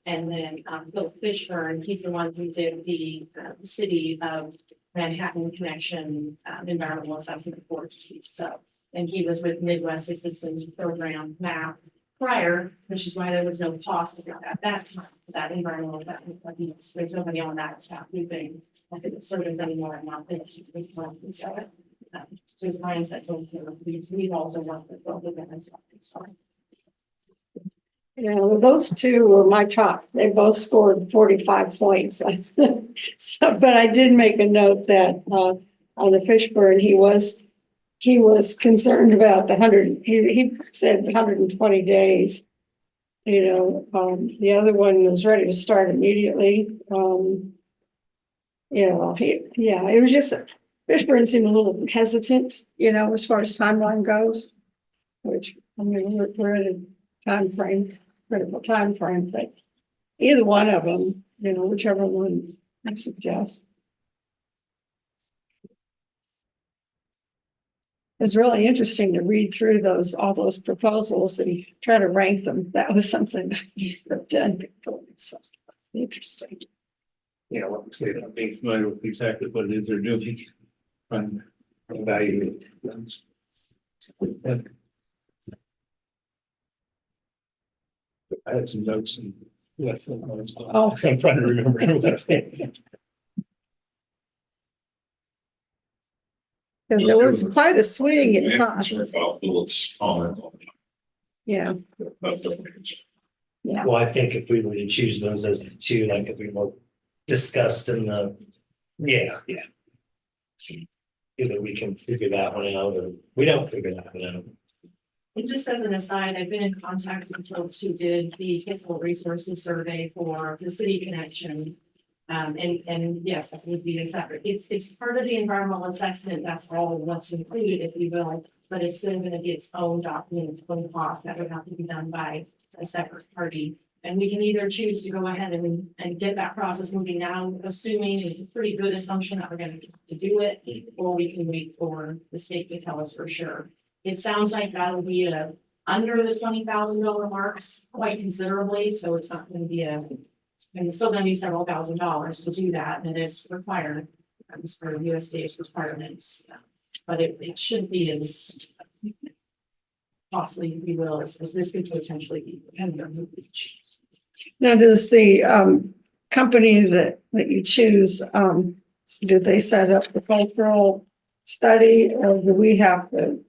And then Bill Fishburne, he's the one who did the city of Manhattan Connection environmental assessment for Keith. So, and he was with Midwest Assistance Program MAP prior, which is why there was no cost at that time, that environmental, there's nobody on that staff. We've been, I think it's service anymore and not finished. So his mindset, we've also worked with both of them as well. So. Yeah, well, those two were my top. They both scored 45 points. So, but I did make a note that on the Fishburne, he was concerned about the 100. He said 120 days. The other one was ready to start immediately. It was just Fishburne seemed a little hesitant, as far as timeline goes. Which we're in a critical time frame, but either one of them, whichever one I suggest. It's really interesting to read through all those proposals and try to rank them. That was something I've done before. So interesting. Yeah, like I say, not being familiar with exactly what it is they're doing. Trying to evaluate things. I had some notes and left them. Oh. I'm trying to remember. There was quite a swing in cost. About Philip's comment on that. Yeah. That's definitely a concern. Yeah. Well, I think if we were to choose those as the two, like if we were discussed in the, yeah. Either we can figure that one out or we don't figure that one out. And just as an aside, I've been in contact with folks who did the Physical Resources Survey for the City Connection. And yes, that would be a separate, it's part of the environmental assessment, that's all what's included, if you will, but it's still gonna be its own document, its own cost that would have to be done by a separate party. And we can either choose to go ahead and get that process moving now, assuming it's a pretty good assumption that we're gonna do it, or we can wait for the state to tell us for sure. It sounds like that'll be under the $20,000 marks quite considerably, so it's not gonna be and it's still gonna be several $1,000s to do that, and it is required, for USDA's requirements. But it shouldn't be as costly, if you will, as this could potentially be. Now, does the company that you choose, do they set up the cultural study or do we have to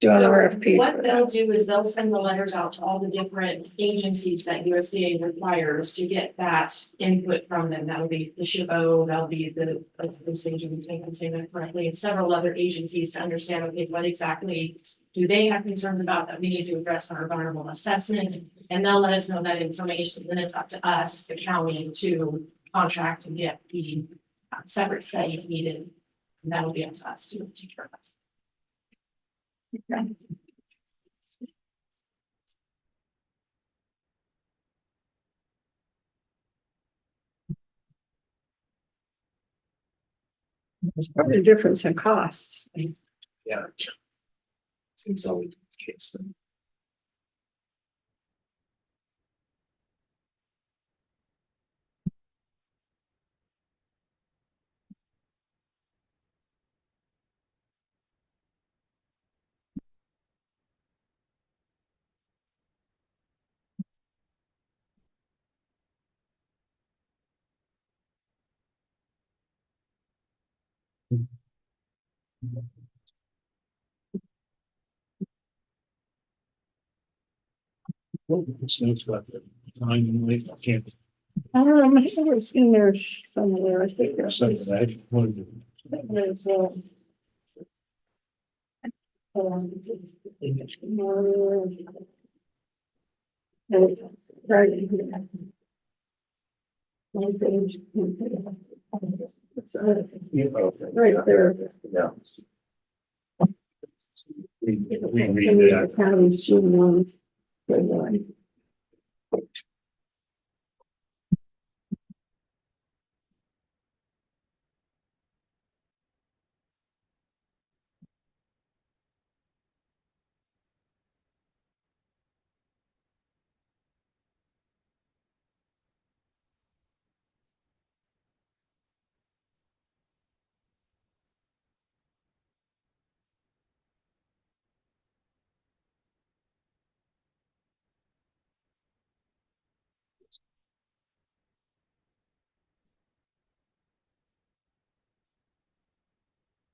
do an So RFP? what for they'll that? do is they'll send the letters out to all the different agencies that USDA requires to get that input from them. That'll be the SHPO, that'll be the agency, I can say that correctly, and several other agencies to understand, okay, what exactly do they have concerns about that we need to address in our vulnerable assessment? And they'll let us know that information. Then it's up to us, the county, to contract and get the separate studies needed. And that'll be up to us to take care of us. There's probably a difference in costs. Yeah. Seems always the case then. It's notes about the time and late, I can't. I think it was in there somewhere, I think. Some of that, one of the- There's, right. One page. Right there. Yeah. We read that. Counties, June 1. February.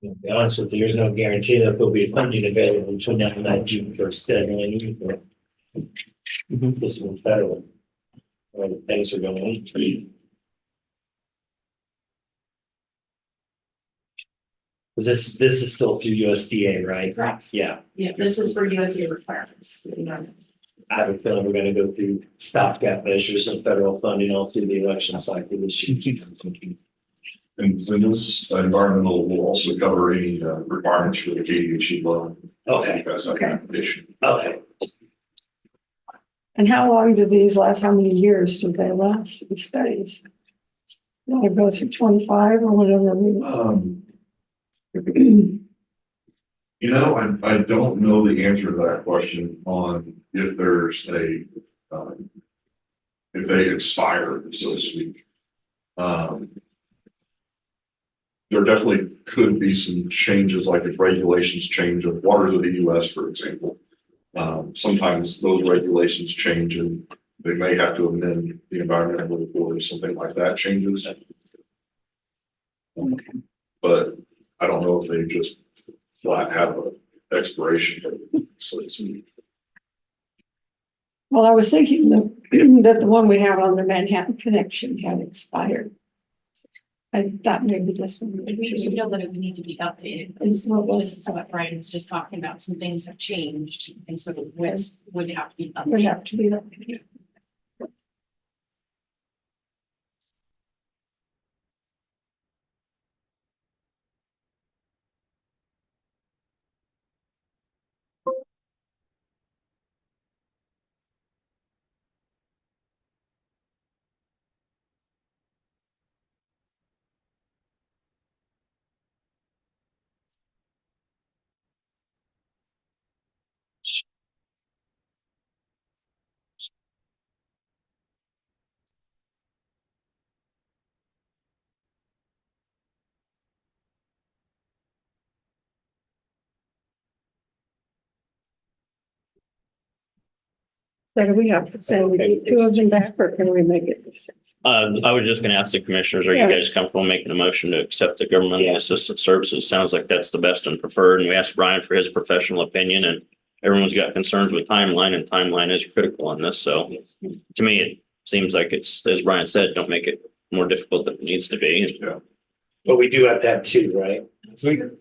To be honest with you, there's no guarantee that there'll be funding available between now and that June 1st deadline either. This one federal. Things are going on. This is still through USDA, right? Correct. Yeah, Yeah, this is for USDA requirements. I have a feeling we're gonna go through stopgap measures and federal funding all through the election cycle this year. And this environmental will also cover any requirements for the KDHE loan. Okay, As Okay. an application. okay. And how long do these last, how many years do they last, these studies? Do they go through 25 or whatever? You know, I don't know the answer to that question on if there's if they expire, so to speak. There definitely could be some changes, like if regulations change of waters of the US, for example. Sometimes those regulations change and they may have to amend the environmental report or something like that changes. But I don't know if they just flat have an expiration date, so to speak. Well, I was thinking that, that the one we have on the Manhattan connection had expired. I thought maybe this one. We should know that it would need to be updated. And so this is what Brian was just talking about. Some things have changed. And so the widths would have to be Would updated. have to be updated. So do we have to say we get two of them back, or can we make it? I was just gonna ask the commissioners, are you Yeah. guys comfortable making a motion to accept the governmental assistance services? Sounds like that's the best and preferred, and we asked Brian for his professional opinion, and everyone's got concerns with timeline, and timeline is critical on this, so to me, it seems like it's, as Brian said, don't make it more difficult than it needs to be. But we do have to have two, right?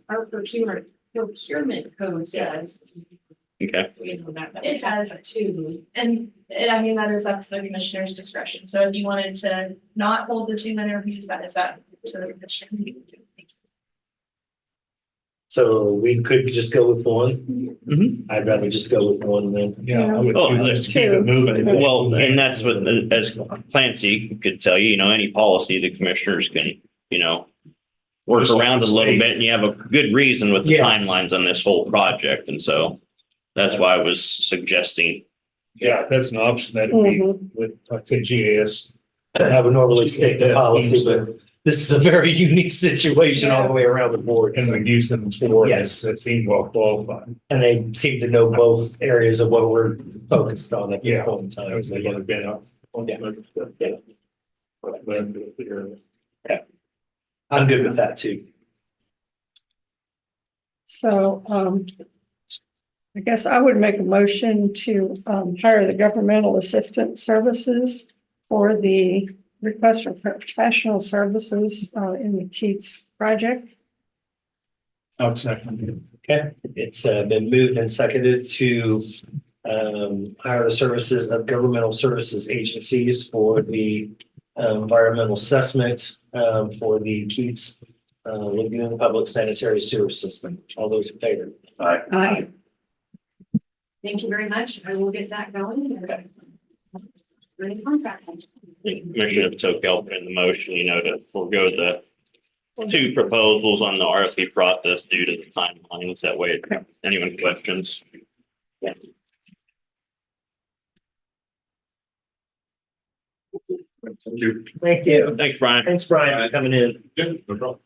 Our procurement code says. Okay, It has two, and I mean, that is up to the commissioner's discretion, so if you wanted to not hold the 2 interviews, that is up to the commissioner. So we could just go with one. Mhm. I'd rather just go with one then. Yeah. I would Oh, just keep it moving. well, and that's what, as Clancy could tell you, any policy, the commissioners can, work Just like around the a little state. bit, and you have a good reason with the Yes. timelines on this whole project, and so that's why I was suggesting. Yeah, that's an option that'd be Mhm. with, like, the GAS. I would normally state the policy, but this is a very unique situation all the way around the board. And we've used them before. Yes. That seem well qualified. And they seem to know both areas of what we're focused on at this Yeah. point in time. I was So, thinking yeah. of being up. Yeah. Yeah. I'm good with that too. So, I guess I would make a motion to, hire the governmental assistance services for the request for professional services, in the Keats project. Okay, it's been moved and seconded to hire the services of governmental services agencies for the environmental assessment for the Keats Lagoon Public Sanitary Sewer System. All those in favor? Aye. Thank you very much, I will get that going. Ready to contract. Commissioner Sokel put in the motion, to forego the two proposals on the RFP process due to the timelines. That way, anyone questions? Thank you. Thanks, Brian. Thanks, Brian, for coming in. Yeah, no problem.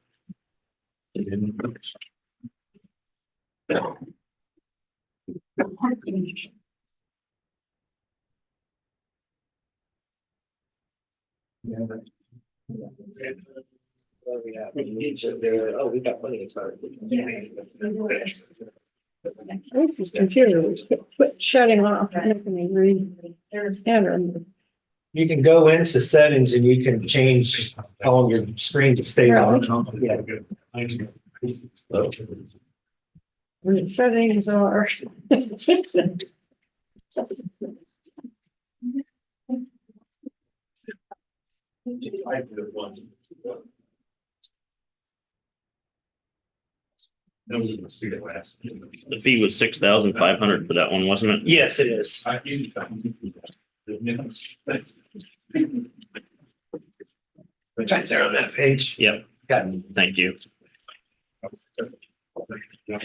Oh, we got plenty of time. I think his computer was quit shutting off, making me read. Enter. You can go into settings and you can change how long your screen stays on. Yeah. The settings are. The fee was 6,500 for that one, wasn't it? Yes, it is. Right there on that page. Yep. Got it. Thank you.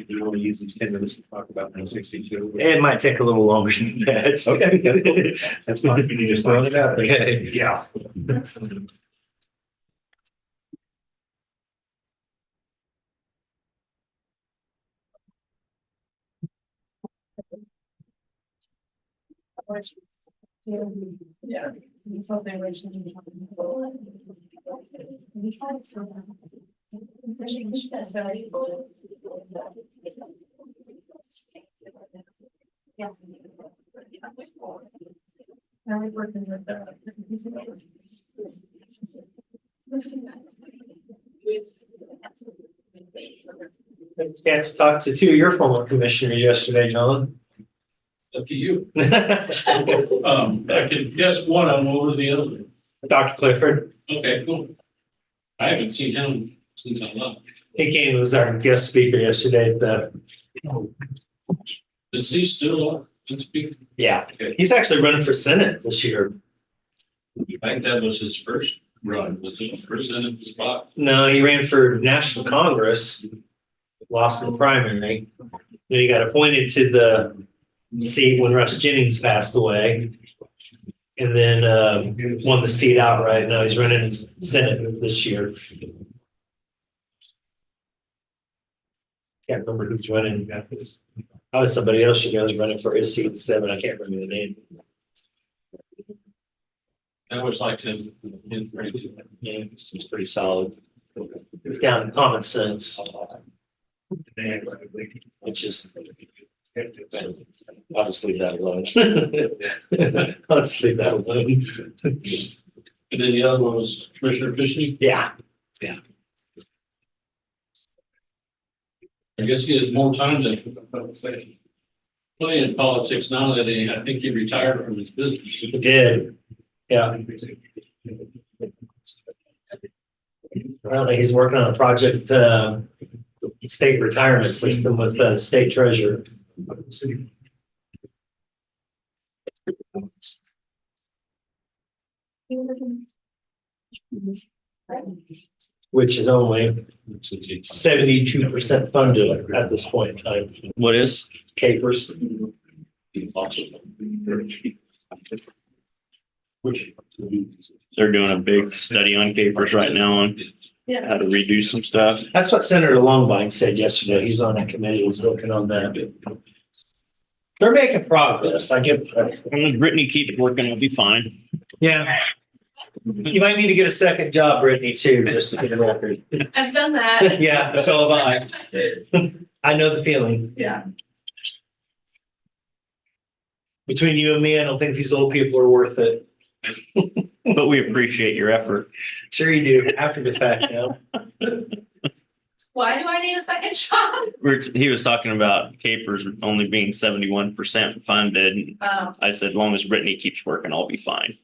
You want to use these 10 minutes to talk about 962? It might take a little longer than that. Okay. That's fine. You just throwing it out. Okay. Yeah. Yeah. Something which. Yeah. Now we're working with the. Chance to talk to two of your former commissioners yesterday, John. Up to you. I can guess one, I'm over the other. Dr. Clifford, Okay, cool. I haven't seen him since I left. he came, was our guest speaker yesterday at the, Is he still on? yeah, he's actually running for Senate this year. I think that was his first run, was his first Senate spot. No, he ran for National Congress, lost in the primary. Then he got appointed to the seat when Russ Jennings passed away. And then won the seat outright. Now he's running Senate this year. Can't remember who's running. Probably somebody else you guys running for his seat instead, but I can't remember the name. I always like to. Yeah, it's pretty solid. It's down to common sense. Which is. I'll just leave that alone. I'll just leave that alone. And then the other one was Commissioner Fisher. Yeah, I guess he has more time to play in politics now that I think he retired from his business. he did. Yeah. Apparently he's working on a project, state retirement system with the state treasurer. Which is only 72% funded at this point in time. What is? Capers. They're doing a big study on capers right now on Yeah. how to redo some stuff. That's what Senator Longvine said yesterday. He's on that committee, he's working on that. They're making progress. I get, As long as Brittany keeps working, we'll be fine. yeah. You might need to get a second job, Brittany, too, just to the record. I've done that. Yeah, that's all I. I know the feeling. Yeah. Between you and me, I don't think these old people are worth it. But we appreciate your effort. Sure you do, after the fact, you know? Why do I need a second job? He was talking about capers only being 71% funded. I said, as long as Brittany keeps working, I'll be fine.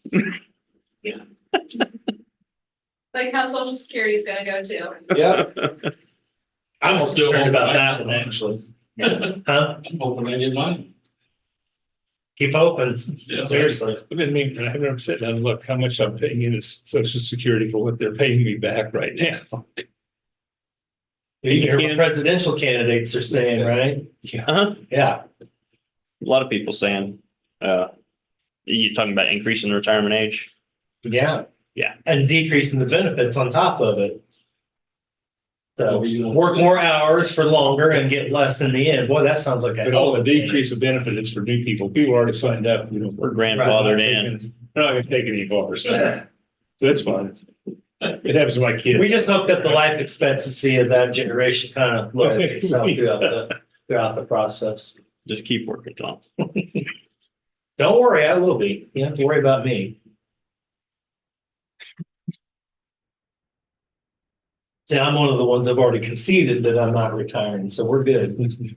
Like how social security is gonna go too. Yeah. I'm almost concerned about that one, actually. Huh? I'm hoping I get mine. Keep hoping, Yeah. seriously. I mean, I've never sat down and looked how much I'm paying in this social security for what they're paying me back right now. You hear what presidential candidates are saying, right? Uh-huh. Yeah. A lot of people saying, you talking about increasing the retirement age? Yeah. Yeah. And decreasing the benefits on top of it. So work more hours for longer and get less in the end. Boy, that sounds like a. But all the decrease of benefit is for new people. People already signed up, We're grandfathered in. They're not gonna take any more, so that's fine. It happens to my kids. We just hope that the life expectancy of that generation kind of lowers itself throughout the process. Just keep working, Tom. Don't worry, I will be. You don't have to worry about me. See, I'm one of the ones I've already conceded that I'm not retiring, so we're good.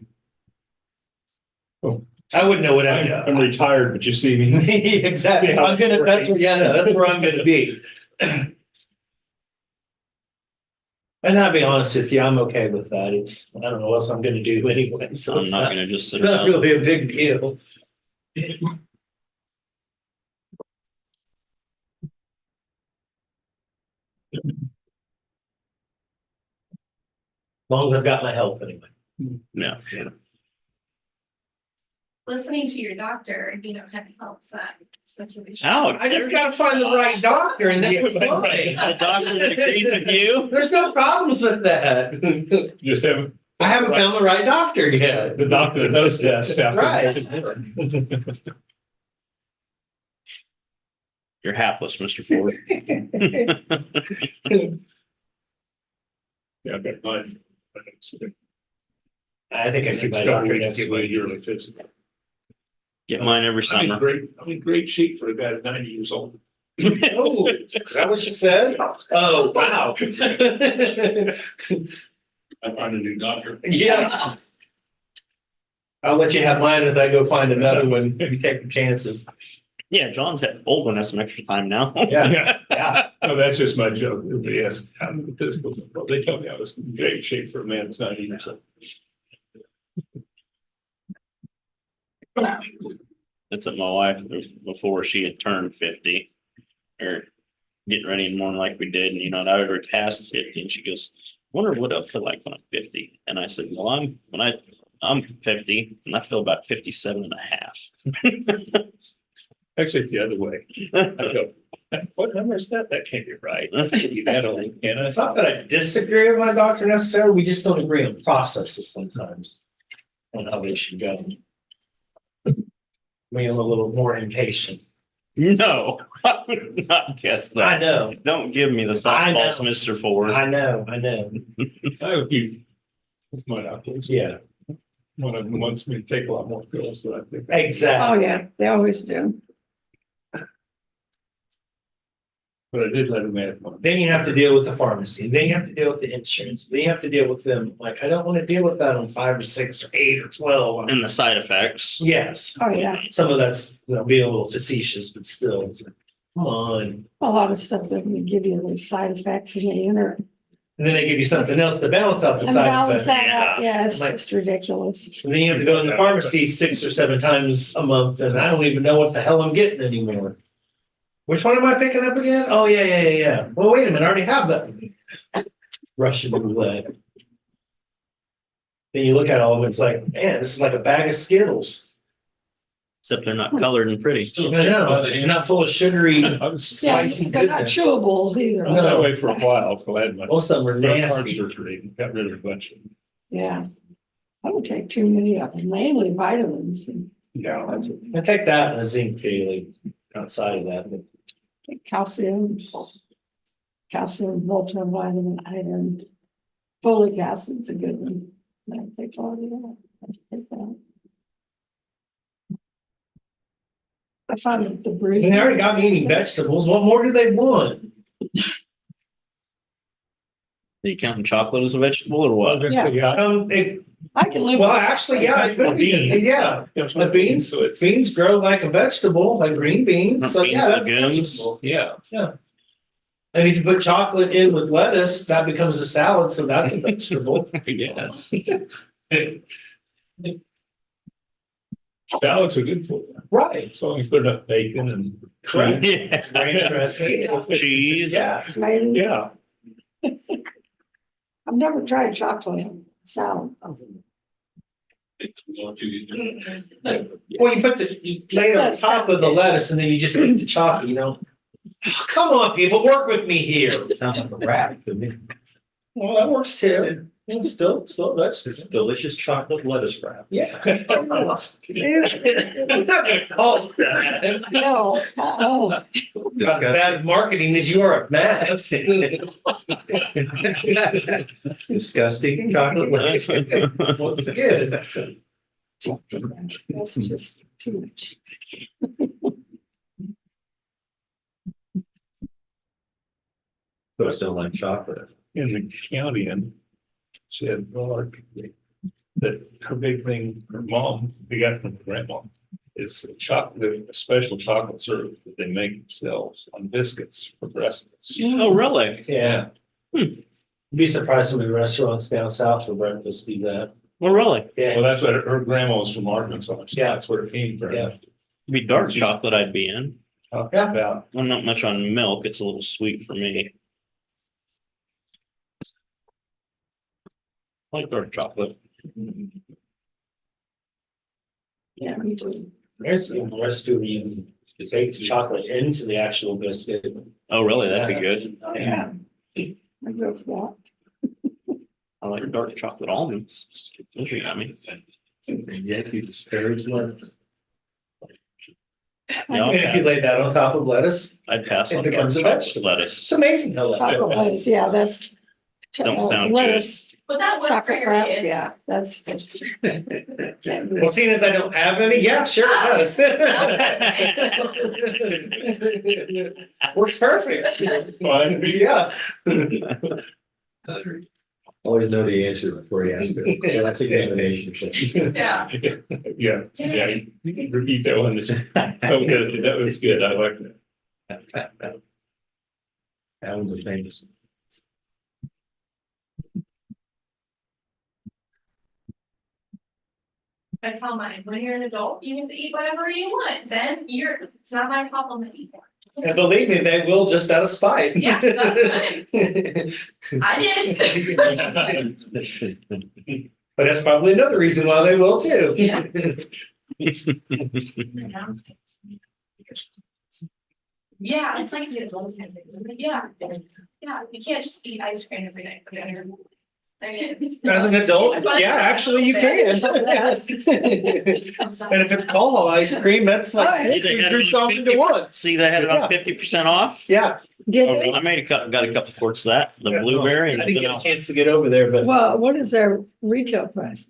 I wouldn't know what I'm I'm doing. retired, but you see me. Exactly. I'm gonna, that's where, yeah, no, that's where I'm gonna be. And I'll be honest with you, I'm okay with that. It's, I don't know what else I'm gonna do anyway, so I'm it's not not, gonna just sit it's not around. really a big deal. As long as I've got my health anyway. Yeah, sure. Listening to your doctor, kind of helps that situation. Alex, I just gotta find the right doctor and then it's fine. a doctor that agrees with you. There's no problems with that. Just have I haven't found the right doctor yet. the doctor that knows that stuff. Right. You're hapless, Mr. Ford. Yeah, I've got mine. I think I see my Doctor doctor next next week, week. yearly physical. Get mine every I'm in summer. great shape for a guy at 90 years old. Oh, is that what she said? Oh, wow. I find a new doctor. Yeah. I'll let you have mine if I go find another one. You take your chances. Yeah, John's that old one has some extra time now. Yeah, yeah. Oh, that's just my joke. Yes, I'm the physical. Well, they tell me I was in great shape for a man that's 90 years old. That's at my wife before she had turned 50 or getting ready in the morning like we did. And, I was already past 50 and she goes, wonder what I'll feel like when I'm 50. And I said, well, I'm 50 and I feel about 57 and a half. Actually, it's the other way. I go, what number is that? That can't be right. That only can. It's not that I disagree with my doctor necessarily. We just don't agree on processes sometimes on how they should go. Me, I'm a little more impatient. No, I would not guess I that. know, Don't give me the I know. softballs, Mr. Ford. I know, I know. I would keep. It's my options. Yeah, One of them wants me to take a lot more pills than I think. Oh, exactly. yeah, they always do. But I did let him have one. Then you have to deal with the pharmacy, then you have to deal with the insurance, then you have to deal with them, like, I don't wanna deal with that on 5 or 6 or 8 or 12. And the side effects. Yes, Oh, yeah, some of that's, being a little facetious, but still, it's like, come on. a lot of stuff that can give you these side effects and they enter. And then they give you something else to balance out the And side balance effects. that out, yeah, it's Like- just ridiculous. And then you have to go to the pharmacy 6 or 7 times a month, and I don't even know what the hell I'm getting anymore. Which one am I picking up again? Oh, yeah. Well, wait a minute, I already have that. Russian roulette. Then you look at all of it, it's like, man, this is like a bag of Skittles. Except they're not colored and pretty. I know, you're not full of sugary, I was Yeah, spicy they're not goodness. chewables either. I was that way for a while, so I had my. Most of them are heart nasty. surgery and got rid of a bunch of them. Yeah. I don't take too many of them, mainly vitamins and Yeah, that's it. I take that and a zinc daily outside of that, but calcium, multivitamin, iron, folic acid's a good one. That takes all of that. I take that. I found that the bruise. they already got me eating vegetables. What more do they want? Are you counting chocolate as a vegetable or what? Yeah. I can live. Well, actually, yeah, it could be, yeah. The beans, beans grow like a vegetable, like green beans, so Beans, yeah, that's legumes. vegetable. Yeah. Yeah. And if you put chocolate in with lettuce, that becomes a salad, so that's a vegetable. Yes. Salads are good for you, Right. as long as put enough bacon and. Correct. Yeah. Ranch dressing. Cheese. Yeah. Maybe. Yeah, I've never tried chocolate in salad. Well, you put you lay it on that top of the lettuce and then you just eat the chocolate, you know? Oh, come on, people, work with me here. Sounds like a wrap to me. Well, that works too. And still It's that's, delicious chocolate lettuce wrap. yeah. I'm not gonna call it that. No, oh, Not as bad as marketing as you are at math. Disgusting chocolate lettuce. Once again. that's just too much. But I still like chocolate. in the county and said, well, that her big thing, her mom, they got from her grandma, is chocolate, a special chocolate syrup that they make themselves on biscuits for breakfast. Oh, really? Yeah. You'd be surprised how many restaurants down south for breakfast do that. Oh, really? Yeah. Well, that's what her grandma was from Arkansas. So Yeah. That's where it came from. Yeah. Be dark chocolate I'd be in. Talk Yeah. about, I'm not much on milk. It's a little sweet for me. I like dark chocolate. Yeah, me too. There's a recipe where you bake the chocolate into the actual biscuit. Oh, really? That'd be good. Yeah. I go for I like dark chocolate almonds. Those are yummy. Yeah, you disparage lettuce. Yeah, And if you lay that on top of lettuce, I'd pass It on dark becomes a chocolate vegetable. lettuce. it's amazing how that. that. Chocolate lettuce, yeah, that's. Don't sound good. lettuce, But that works for chocolate your wrap, kids. yeah, that's. Well, seeing as I don't have any, yeah, sure it does. Works perfect. Fine. Yeah. Always know the answer before you ask it. That's examination. Yeah. yeah, you can repeat that one. Okay, that was good. I like that. That one's a famous. I tell mine, when you're an adult, you get to eat whatever you want, then it's not my problem to eat more. And believe me, they will just out of spite. Yeah, that's I did. But that's probably another reason why they will too. Yeah. Yeah, it's like the adult kids, yeah, yeah, you can't just eat ice cream every night for dinner. As an adult, yeah, actually you can. And I'm sorry. if it's call ice cream, that's like See, they had it groups on off into one. 50%. See, they had it Yeah. on 50% off. Yeah, Did Oh, they? I made got a couple quarts of that, the blueberry. I And didn't get a chance to get over there, but Well, what is their retail price?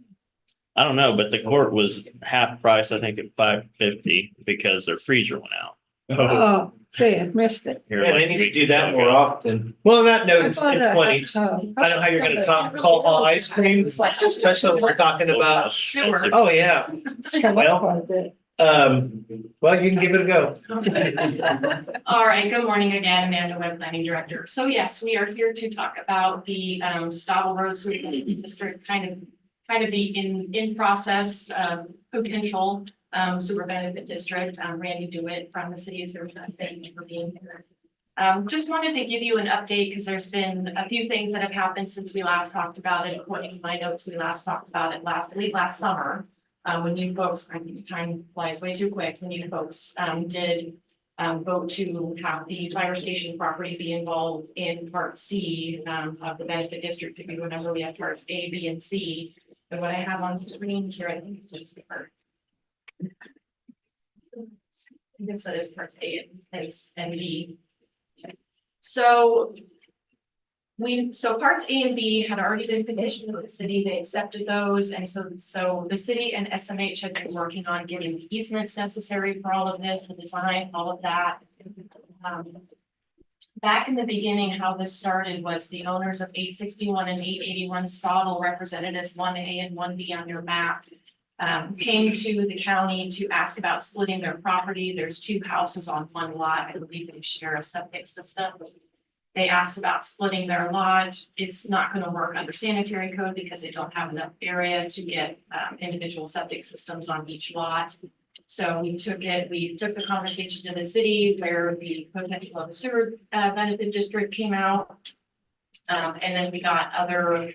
I don't know, but the quart was half price, I think at $5.50 because their freezer went out. Oh, see, I missed it. Here, yeah, like they need a to week do or so that more ago. often. Well, on that note, I it's thought, 20. I know how you're gonna talk, call all ice cream, especially when we're talking about, Sewer. oh, yeah. It's come up quite a bit. Well, you can give it a go. All right, good morning again, Amanda Webb, Planning Director. So yes, we are here to talk about the Stottle Road Sewer District, kind of the in process potential sewer benefit district. Randy Dewitt from the city of Surfside, thank you for being here. Just wanted to give you an update because there's been a few things that have happened since we last talked about it. According to my notes, we last talked about it late last summer. When you folks, I think time flies way too quick, when you folks did vote to have the fire station property be involved in part C of the benefit district. If you remember, we have parts A, B, and C. And what I have on the screen here, I think it's part. I guess that is parts A and B. So parts A and B had already been petitioned with the city, they accepted those, and so the city and SMH had been working on getting the easements necessary for all of this, the design, all of that. Back in the beginning, how this started was the owners of 861 and 881 Stottle, represented as 1A and 1B on your map, came to the county to ask about splitting their property. There's 2 houses on one lot. I believe they share a septic system. They asked about splitting their lot. It's not going to work under sanitary code because they don't have enough area to get individual septic systems on each lot. So we took the conversation to the city where the potential of the sewer benefit district came out. And then we got other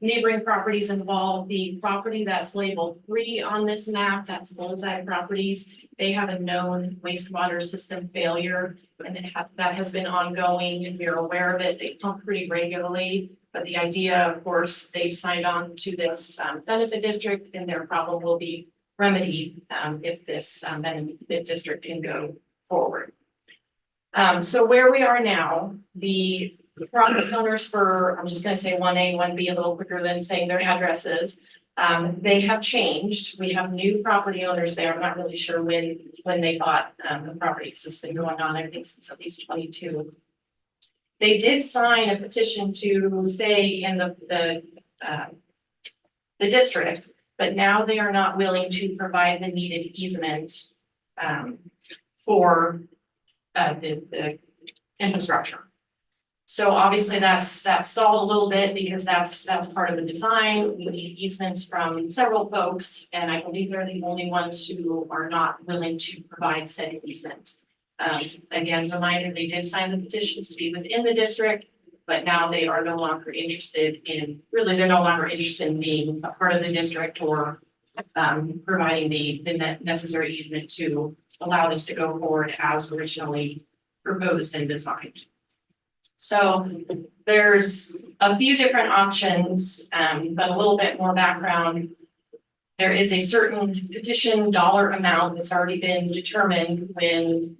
neighboring properties involved. The property that's labeled 3 on this map, that's Bullseye Properties. They have a known wastewater system failure, and that has been ongoing, and we're aware of it. They pump pretty regularly, but the idea, of course, they've signed on to this benefit district, and their problem will be remedied if this benefit district can go forward. So where we are now, the property owners for, I'm just going to say 1A, 1B a little quicker than saying their addresses. They have changed. We have new property owners there. I'm not really sure when they bought the property. It's been going on, I think, since at least 22. They did sign a petition to stay in the district, but now they are not willing to provide the needed easement for the infrastructure. So obviously that's stalled a little bit because that's part of the design. We need easements from several folks, and I believe they're the only ones who are not willing to provide said easement. Again, reminder, they did sign the petitions to be within the district, but now they are no longer interested in, they're no longer interested in being a part of the district or providing the necessary easement to allow this to go forward as originally proposed and designed. So there's a few different options, but a little bit more background. There is a certain petition dollar amount that's already been determined when,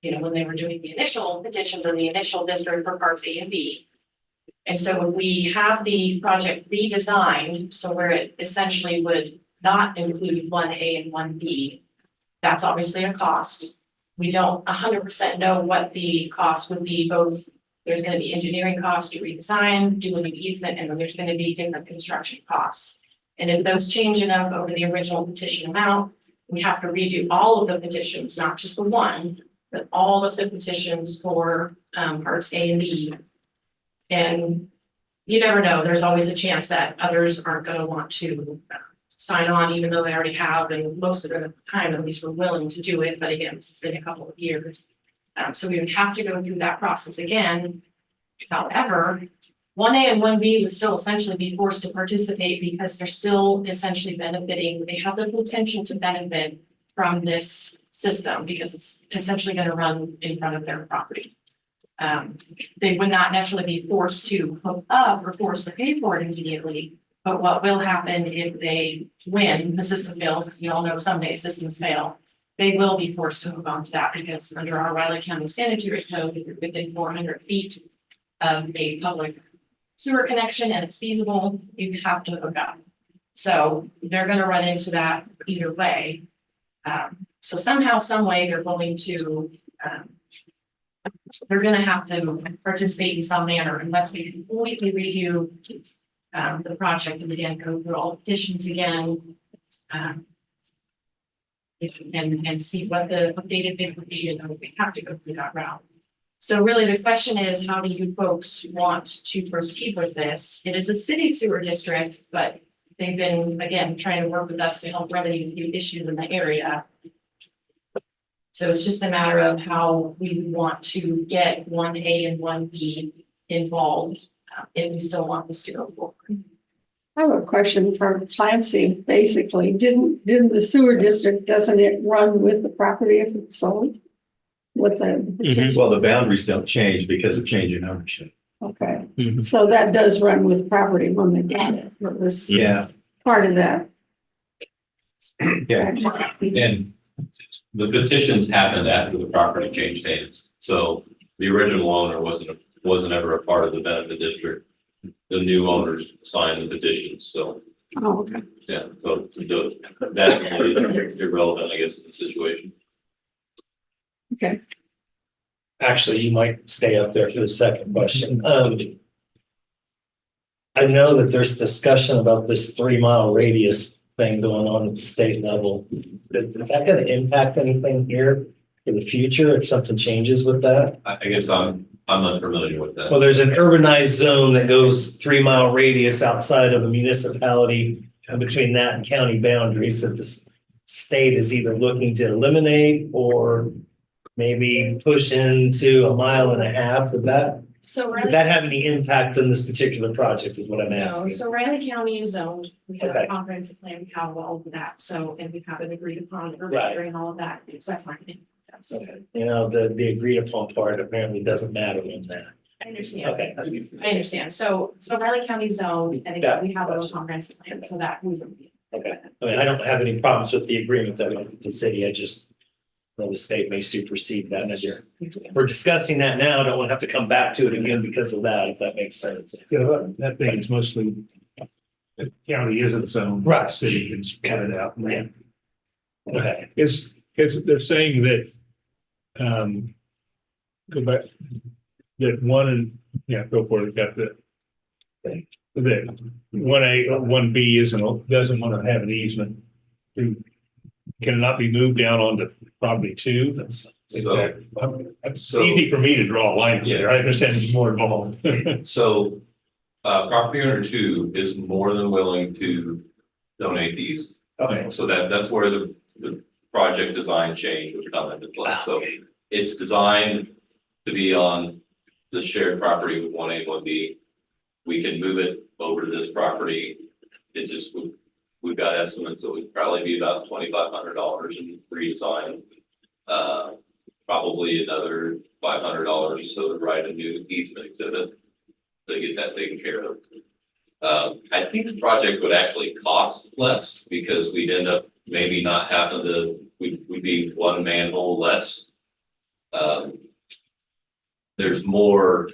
when they were doing the initial petitions in the initial district for parts A and B. And so if we have the project redesigned, so where it essentially would not include 1A and 1B, that's obviously a cost. We don't 100% know what the cost would be. Both there's going to be engineering costs to redesign, do a new easement, and then there's going to be different construction costs. And if those change enough over the original petition amount, we have to redo all of the petitions, not just the one, but all of the petitions for parts A and B. And you never know. There's always a chance that others aren't going to want to sign on, even though they already have, and most of them at the time at least were willing to do it. But again, it's been a couple of years. So we would have to go through that process again. However, 1A and 1B would still essentially be forced to participate because they're still essentially benefiting. They have the potential to benefit from this system because it's essentially going to run in front of their property. they would not necessarily be forced to hook up or forced to pay for it immediately. But what will happen if they win, the system fails, as we all know, someday systems fail. They will be forced to hook onto that because under our Riley County sanitary code, if you're within 400 feet of a public sewer connection and it's feasible, you have to hook up. So they're gonna run into that either way. So somehow, some way, they're going to, they're gonna have to participate in some manner unless we completely redo the project and again, go through all the petitions again. And see what the updated bid would be, and then we have to go through that route. So really, the question is, how do you folks want to proceed with this? It is a city sewer district, but they've been, again, trying to work with us to help remedy the issue in the area. So it's just a matter of how we want to get 1A and 1B involved, if we still want this to go forward. I have a question for Clancy. Basically, didn't the sewer district, doesn't it run with the property if it's sold? With the, Well, the boundaries don't change because of change in ownership. okay, Mhm. so that does run with property when they got it. It was Yeah, part of that. yeah. And the petitions happened after the property changed hands. So the original owner wasn't ever a part of the benefit district. The new owners signed the petitions, so, Oh, okay. yeah, so that really is irrelevant, I guess, in the situation. Okay. Actually, you might stay up there for the second question. I know that there's discussion about this 3 mile radius thing going on at the state level. Is that gonna impact anything here in the future if something changes with that? I guess I'm unfamiliar with that. Well, there's an urbanized zone that goes 3 mile radius outside of a municipality and between that and county boundaries that the state is either looking to eliminate or maybe push into 1.5 miles. Would that have any impact on this particular project is what I'm No, asking? so Riley County is zoned, we have Okay. a comprehensive plan, we have all of that, so, and we have an agreed upon Right. urban and all of that, so that's not gonna. Okay, you know, the agreed upon part apparently doesn't matter in that. I understand. Okay. I understand, so Riley County zone, and again, we have a comprehensive plan, so that was. Okay, I mean, I don't have any problems with the agreement that we have with the city, I just know the state may supersede that, and I just, we're discussing that now, I don't want to have to come back to it again because of that, if that makes sense. Yeah, that thing is mostly, the county isn't zone. Right. City can cut it out. Yeah. Okay, Is, because they're saying that, go back, that one and, yeah, go for it, got the. That 1A, 1B doesn't want to have an easement. Can it not be moved down onto property 2? It's easy for me to draw a line here, I understand it's more involved. So, property owner 2 is more than willing to donate these. okay, So that's where the project design change would come into play. So it's designed to be on the shared property with 1A, 1B. We can move it over to this property. It just, we've got estimates that would probably be about $2,500 in redesign. Probably another $500 or so to write a new easement exhibit to get that taken care of. I think the project would actually cost less because we'd end up maybe not having we'd be one manhole less. There's more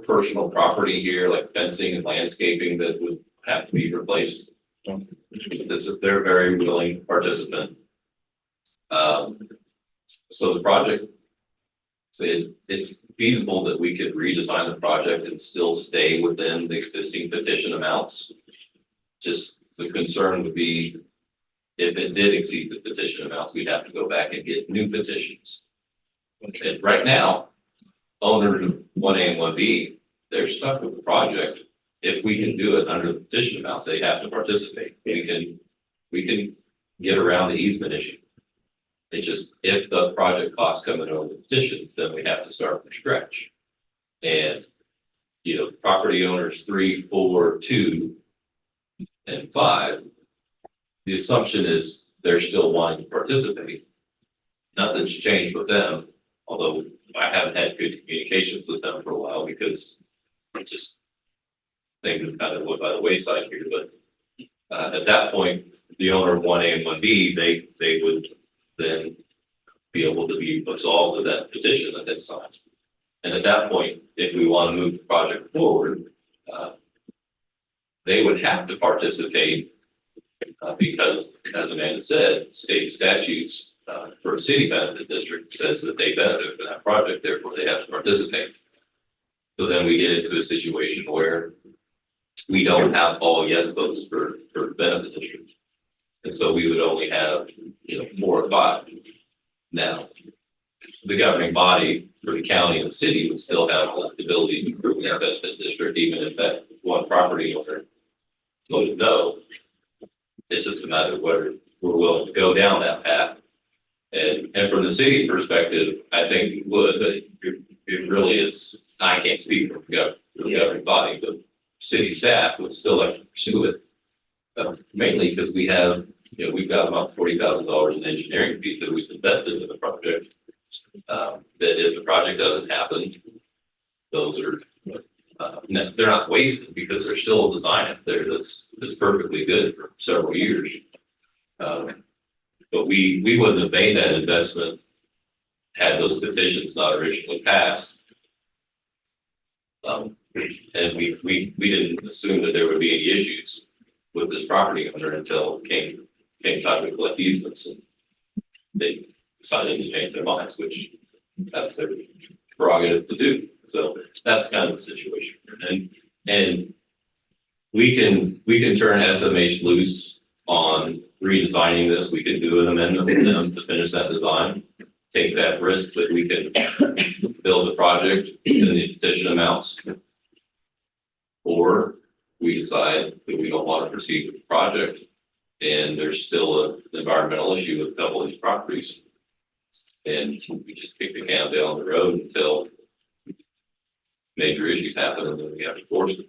personal property here, like fencing and landscaping that would have to be replaced. They're a very willing participant. So the project, it's feasible that we could redesign the project and still stay within the existing petition amounts. Just the concern would be if it did exceed the petition amounts, we'd have to go back and get new petitions. And right now, owners of 1A and 1B, they're stuck with the project. If we can do it under the petition amounts, they have to participate. We can get around the easement issue. It's just, if the project costs come in over the petitions, then we have to start from scratch. And, property owners 3, 4, 2, and 5, the assumption is they're still wanting to participate. Nothing's changed with them. Although I haven't had good communications with them for a while because it just things have kind of went by the wayside here, but at that point, the owner of 1A and 1B, they would then be able to be absolved of that petition that they signed. And at that point, if we want to move the project forward, they would have to participate because, as Amanda said, state statutes for a city benefit district says that they benefit from that project, therefore they have to participate. So then we get into a situation where we don't have all yes votes for benefit districts. And so we would only have, 4 or 5. Now, the governing body for the county and the city would still have the ability to approve that benefit district, even if that one property owner voted no. It's just a matter of whether we're willing to go down that path. And from the city's perspective, I think we would, but it really is, I can't speak for the governing body, but city staff would still like to pursue it. Mainly because we have, we've got about $40,000 in engineering fees that we've invested in the project. That if the project doesn't happen, those are, they're not wasted because there's still a design up there that's perfectly good for several years. But we wouldn't have made that investment had those petitions not originally passed. And we didn't assume that there would be any issues with this property owner until came time to collect easements, and they decided to change their minds, which that's their prerogative to do. So that's kind of the situation. And we can turn SMH loose on redesigning this. We can do an amendment with them to finish that design, take that risk that we can build the project in the petition amounts. Or we decide that we don't want to proceed with the project and there's still an environmental issue with a couple of these properties. And we just kick the can down the road until major issues happen and then we have to force it.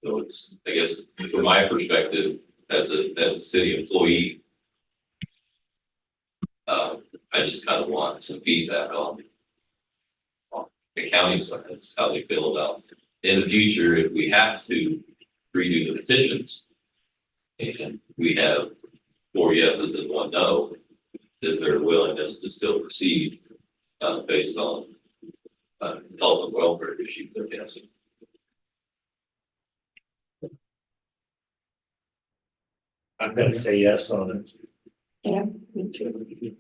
So it's, I guess, from my perspective, as a city employee, I just kind of want some feedback on the county side, how they feel about in the future if we have to redo the petitions and we have 4 yeses and 1 no, is there a willingness to still proceed based on health and welfare issues they're guessing? I'm gonna say yes on it. Yeah, me too.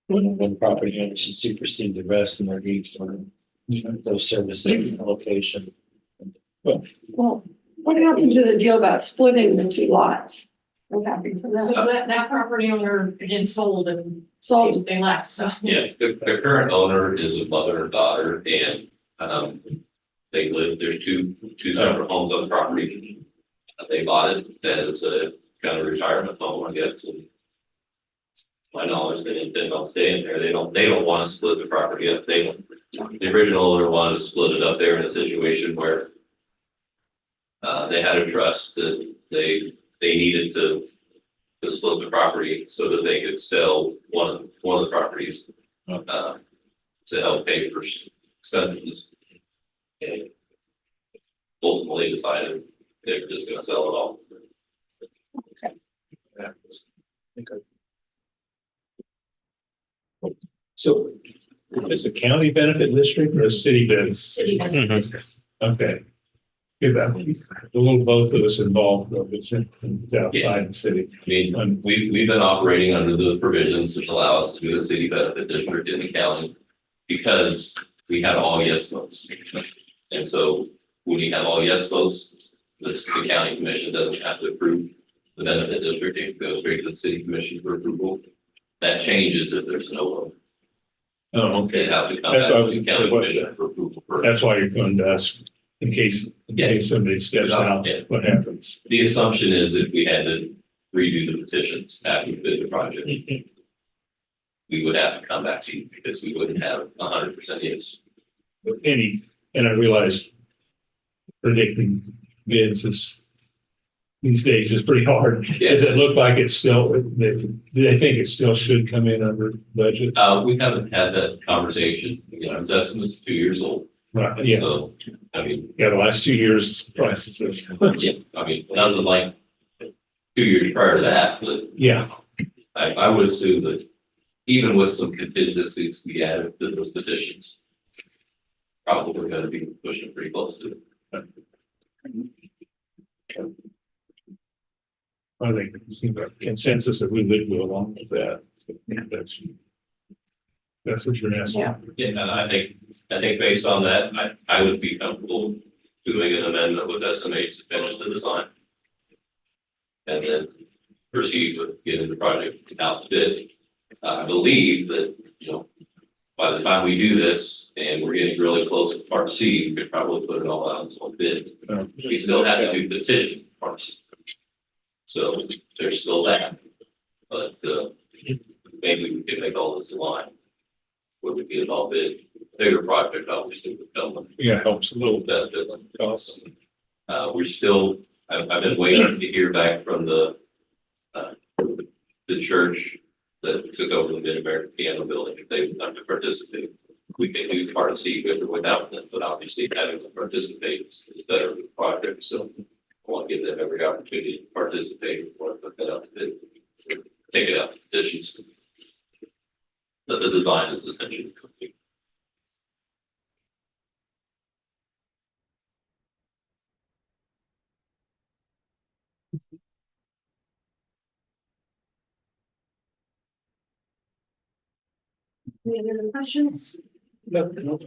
One property owner should supersede the rest in their need for those services in the location. Well, what happened to the deal about splitting the 2 lots? What happened to So that? that property owner again sold and Sold. they left, so. Yeah, the current owner is a mother and daughter and they live, there's two separate homes on the property. They bought it as a kind of retirement home, I guess, and to my knowledge, they intend on staying there. They don't want to split the property up. The original owner wanted to split it up there in a situation where they had a trust that they needed to split the property so that they could sell one of the properties to help pay for expenses. And ultimately decided they're just gonna sell it all. So is this a county benefit district or a city benefit? City benefit. Okay. Good, a little both of us involved, though, it's outside the city. I mean, we've been operating under the provisions that allow us to do a city benefit district in the county because we had all yes votes. And so when you have all yes votes, the county commission doesn't have to approve the benefit district, it goes straight to the city commission for approval. That changes if there's no vote. Oh, They okay. have to come That's back why I to was the county wondering. commission for approval first. That's why you're going to us in case somebody steps out, Yeah. what happens? The assumption is if we had to redo the petitions after we did the project, we would have to come back to you because we wouldn't have 100% yes. And I realize predicting bids is these days is pretty hard. Does it look like it's still, they think it still should come in under budget? We haven't had that conversation, you know, its estimate's 2 years old. Right, yeah, So, I mean, yeah, the last 2 years prices have, yeah, I mean, nothing like 2 years prior to that, but yeah, I would assume that even with some contingencies we added to those petitions, probably gonna be pushing pretty close to it. I think it seems like consensus that we would go along with that. That's what you're asking. Yeah. Yeah, and I think based on that, I would be comfortable doing an amendment with SMH to finish the design. And then proceed with getting the project out to bid. I believe that, you know, by the time we do this and we're getting really close to part C, we could probably put it all out as one bid. We still have to do petition parts. So there's still that, but maybe we can make all this align. Where we get it all bid, bigger project obviously would come with Yeah, helps a little. benefits and costs. We're still, I've been waiting to hear back from the church that took over the Mid-American Piano Building, if they would like to participate. We can do part C with or without them, but obviously having them participate is better with the project, so I want to give them every opportunity to participate or put that up to bid, take it out to petitions. But the design is essentially complete. Any other questions? Thank you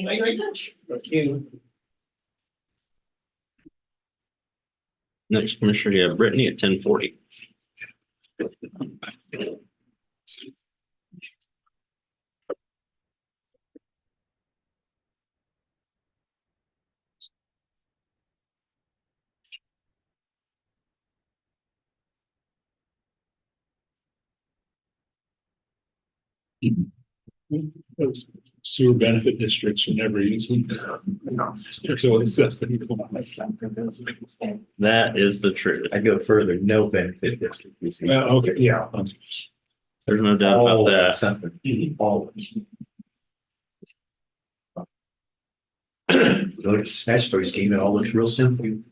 very much. Thank you. Next, Commissioner, you have Brittany at 10:40. Those sewer benefit districts are never easy. There's always something going on. That is the truth. I go further, no benefit district. You see. Well, okay, yeah. There's no doubt about Always that. Something, always. Look at the statutory scheme, it all looks real simple, and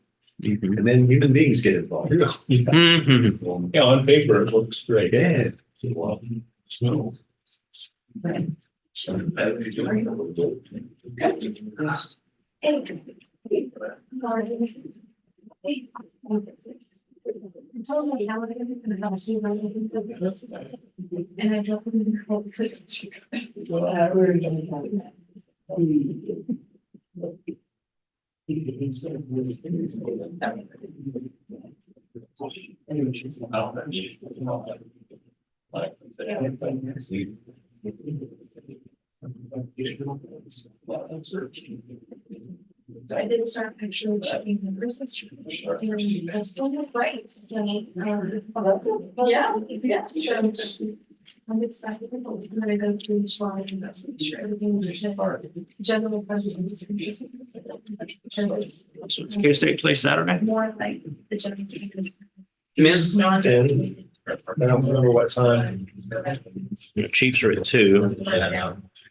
then human beings get involved. Yeah, Mhm. yeah, on paper, it looks great. Yeah. Well, so. And I dropped them in the whole picture. I did start actually checking the Christmas tree. It's still bright. Yeah, yeah. So I'm excited. I'm gonna go through each line and make sure everything is general funds. So it's K-State Play Saturday? More like the general. Miss, I don't remember what time. the Chiefs are at 2.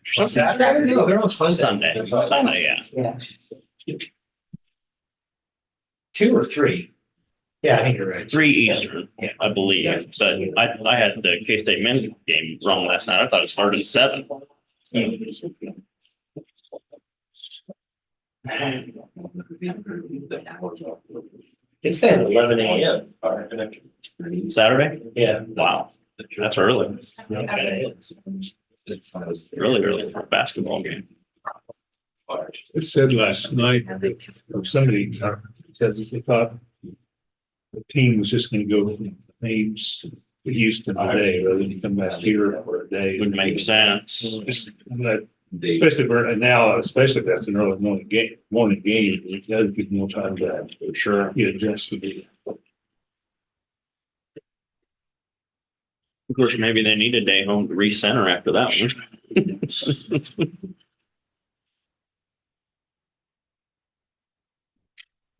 Saturday? No, they're on Sunday, yeah. Yeah. 2 or 3? Yeah, I think you're right. 3 Eastern, I believe, but I had the K-State men's game wrong last night. I thought it started at 7. It's at 11 a.m. Saturday? Yeah. Wow, that's early. Really early for a basketball game. It said last night, or somebody said that they thought the team was just gonna go from Ames to Houston today, rather than come back here for a day. Would make sense. Especially for now, especially if that's an early morning game, it does give more time to For sure. get adjusted. Of course, maybe they need a day home to recenter after that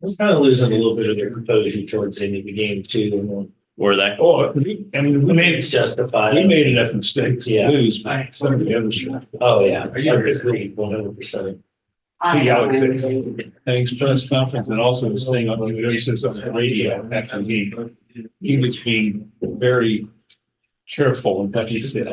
one. It's kind of losing a little bit of their composure towards the end of the game too. Where that, Oh, I mean, I mean, it's justified. we made enough mistakes to Yeah. lose some of the other stuff. Oh, yeah. I agree 100%. See how it is. Thanks, press conference, and also this thing on the says on the radio after he was being very careful in what he said.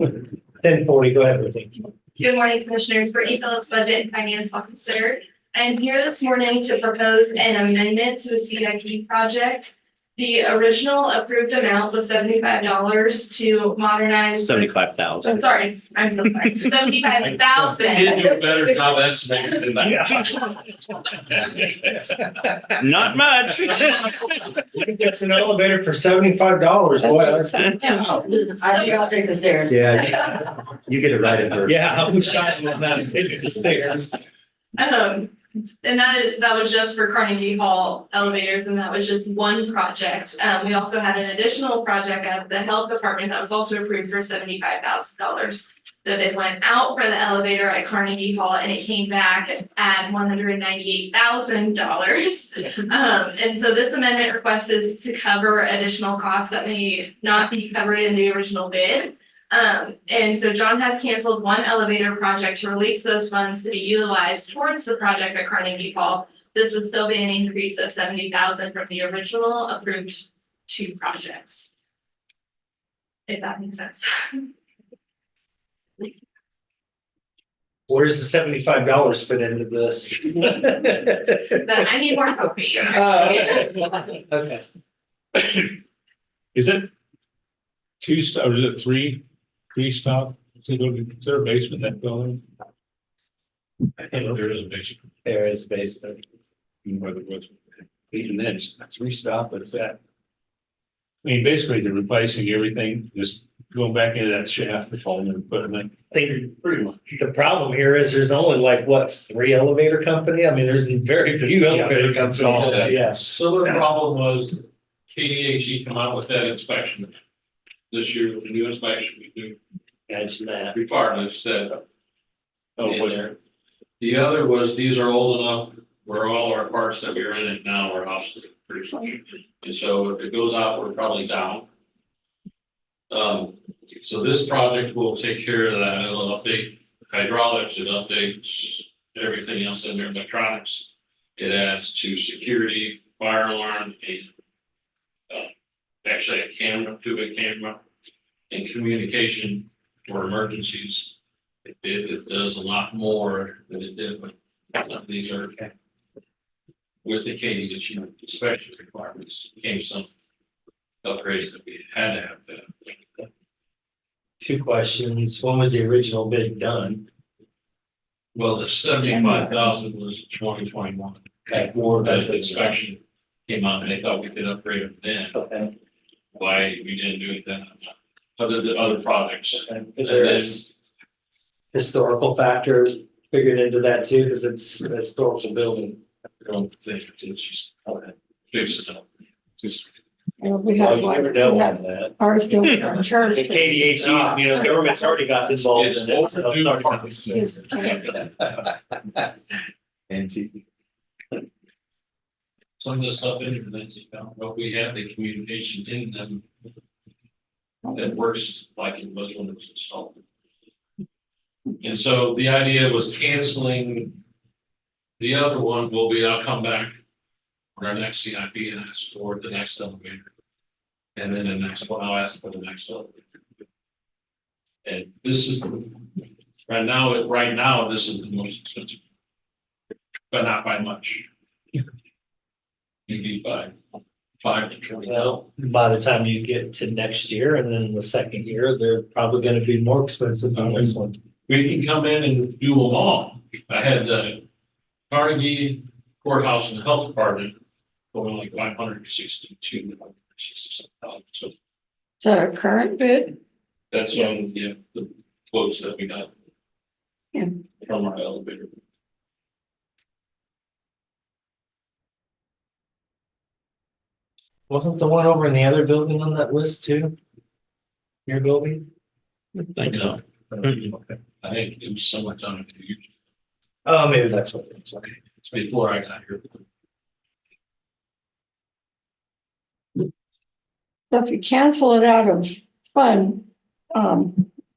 10:40, go ahead, Ruthie. Good morning, Commissioners. Brittany Phillips, Budget and Finance Officer. I'm here this morning to propose an amendment to a CIP project. The original approved amount was $75 to modernize. 75,000. I'm sorry, I'm so sorry, They $75,000. did do a better job estimating than that. Not much. You can fix an elevator for $75, boy. I think I'll take the stairs. Yeah, you get it right at first. Yeah, I wish I had not taken the stairs. And that was just for Carnegie Hall elevators, and that was just one project. We also had an additional project at the health department that was also approved for $75,000. So it went out for the elevator at Carnegie Hall and it came back at $198,000. And so this amendment request is to cover additional costs that may not be covered in the original bid. And so John has canceled one elevator project to release those funds to be utilized towards the project at Carnegie Hall. This would still be an increase of $70,000 from the original approved 2 projects. If that makes sense. Where's the $75 fit into this? But I need more coffee. Okay. Is it 2 stop, or is it 3 stop? Is there a basement in that building? I think there is a basement. There is basement. Whether it was, even then, it's 3 stop, but it's that. I mean, basically they're replacing everything, just going back into that shaft, with all new equipment. I think pretty much. The problem here is there's only like, what, 3 elevator company? I mean, there's very few elevator companies. Yes. So the problem was KDHE come out with that inspection this year, with the new inspection we do. Imagine that. Requirements said. Oh, in what- there. The other was, these are old enough where all our parts that we're in it now are obsolete, pretty much. And so if it goes out, we're probably down. So this project will take care of that. It'll update hydraulics, it updates everything else in there, electronics. It adds to security, fire alarm, actually a camera, 2-way camera, and communication for emergencies. It does a lot more than it did, but some of these are with the KDHE inspection requirements, came some upgrades that we had to have. 2 questions. When was the original bid done? Well, the 75,000 was 2021. Okay. Before that inspection came out, and they thought we could upgrade it then. Okay. Why we didn't do it then? Other projects. Is there a historical factor figured into that too? Because it's a historical building. I don't think it's just Okay. fix it up. Just We Well, have you like, never know we on have that. ours still in church. The KDHE, you know, government's already got involved It's in it. so it's already got Yes. Antique. some of the stuff in here, that's but we have the communication in them that works like it was when it was installed. And so the idea was canceling the other one will be, I'll come back on our next CIP and ask for the next elevator. And then the next one, I'll ask for the next elevator. And this is, right now, this is the most expensive. But not by much. Maybe by 5 to 20. Well, by the time you get to next year and then the second year, they're probably gonna be more expensive than this one. We can come in and do them all. I had the Carnegie Courthouse and the Health Department going like 562. So Is that a current bid? that's on the quotes that we got. Yeah. From our elevator. Wasn't the one over in the other building on that list too? Your building? I think so. Okay. I think it was somewhat done. Oh, maybe that's what it is. Okay. It's before I got here. So if you cancel it out of fund,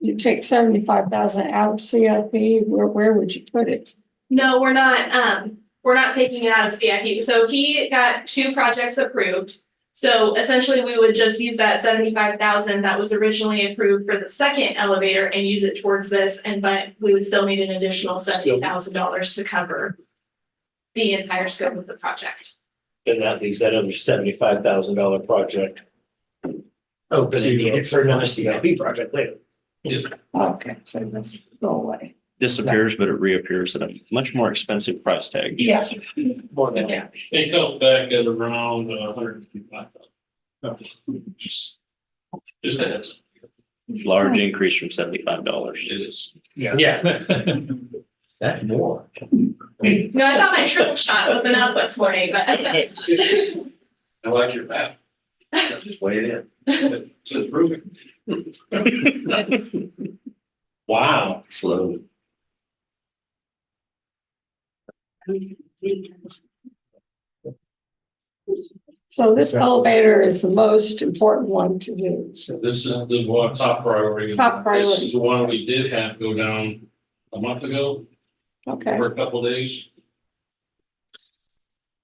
you take 75,000 out of CIP, where would you put it? No, we're not taking it out of CIP. So he got 2 projects approved. So essentially, we would just use that 75,000 that was originally approved for the second elevator and use it towards this, but we would still need an additional $70,000 to cover the entire scope of the project. Then that leaves that other $75,000 project open and needed for another CIP project later. Okay, so let's go away. Disappears, but it reappears at a much more expensive price tag. Yes. More than Yeah. It comes back at around 155,000. Just a heads up. Large increase from $75. It is. Yeah. That's more. No, I thought my triple shot was enough this morning, but. I like your map. Just weigh it in. It's improving. Wow. Slowly. So this elevator is the most important one to do. So this is the one top priority. Top priority. This is the one we did have go down a month ago Okay, for a couple of days.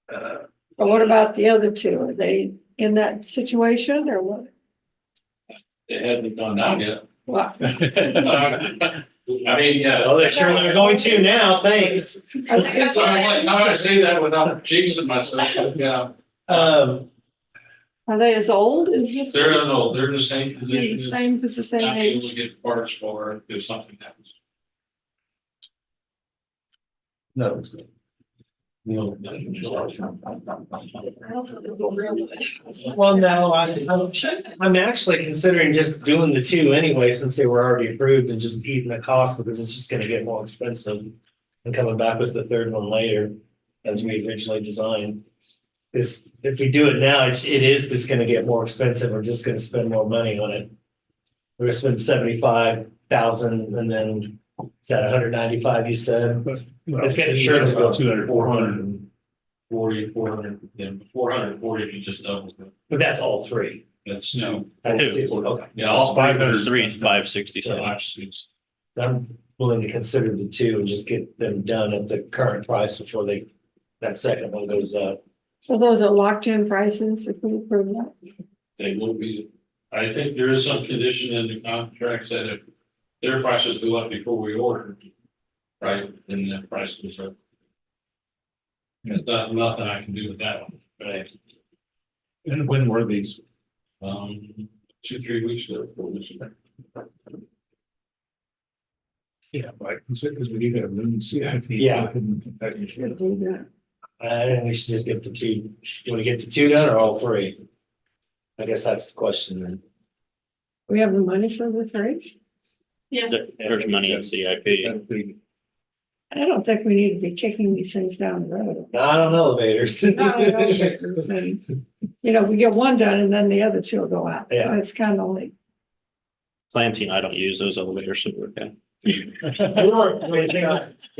but what about the other 2? Are they in that situation or what? It hasn't gone down yet. What? I mean, yeah. Well, they're sure they're going to now, thanks. Are they- So I'm like, how do I say that without jinxing myself? But yeah, Are they as old as this? they're one? no, they're the same They're the position. same, it's the same Not able age. to get parts for if something happens. No, it's good. No. Well, no, I'm actually considering just doing the 2 anyway, since they were already approved and just eating the cost because it's just gonna get more expensive. And coming back with the 3rd one later, as we originally designed. Is if we do it now, it is just gonna get more expensive. We're just gonna spend more money on it. We're gonna spend 75,000 and then is that 195 you said? It's getting sure to go 200, 400. 400, yeah, 440 if you just double it. But that's all 3. That's No. Okay. Yeah, all 500. 3 to 567. I'm willing to consider the 2 and just get them done at the current price before that second one goes up. So those are locked in prices if we approve that? They will be, I think there is some condition in the contracts that if their prices go up before we order, right, then the price goes up. There's nothing I can do with that one, but, And when were these? 2-3 weeks ago. Yeah, like, because we need to have a CIP. Yeah. Should do that. I think we should just get the 2. You wanna get the 2 done or all 3? I guess that's the question then. We have the money for the 3? There's money in CIP. I don't think we need to be kicking these things down the road. Not on elevators. You know, we get one done and then the other 2 will go out. So Yeah. it's kind of like, Lansing, I don't use those elevators, so we're okay. It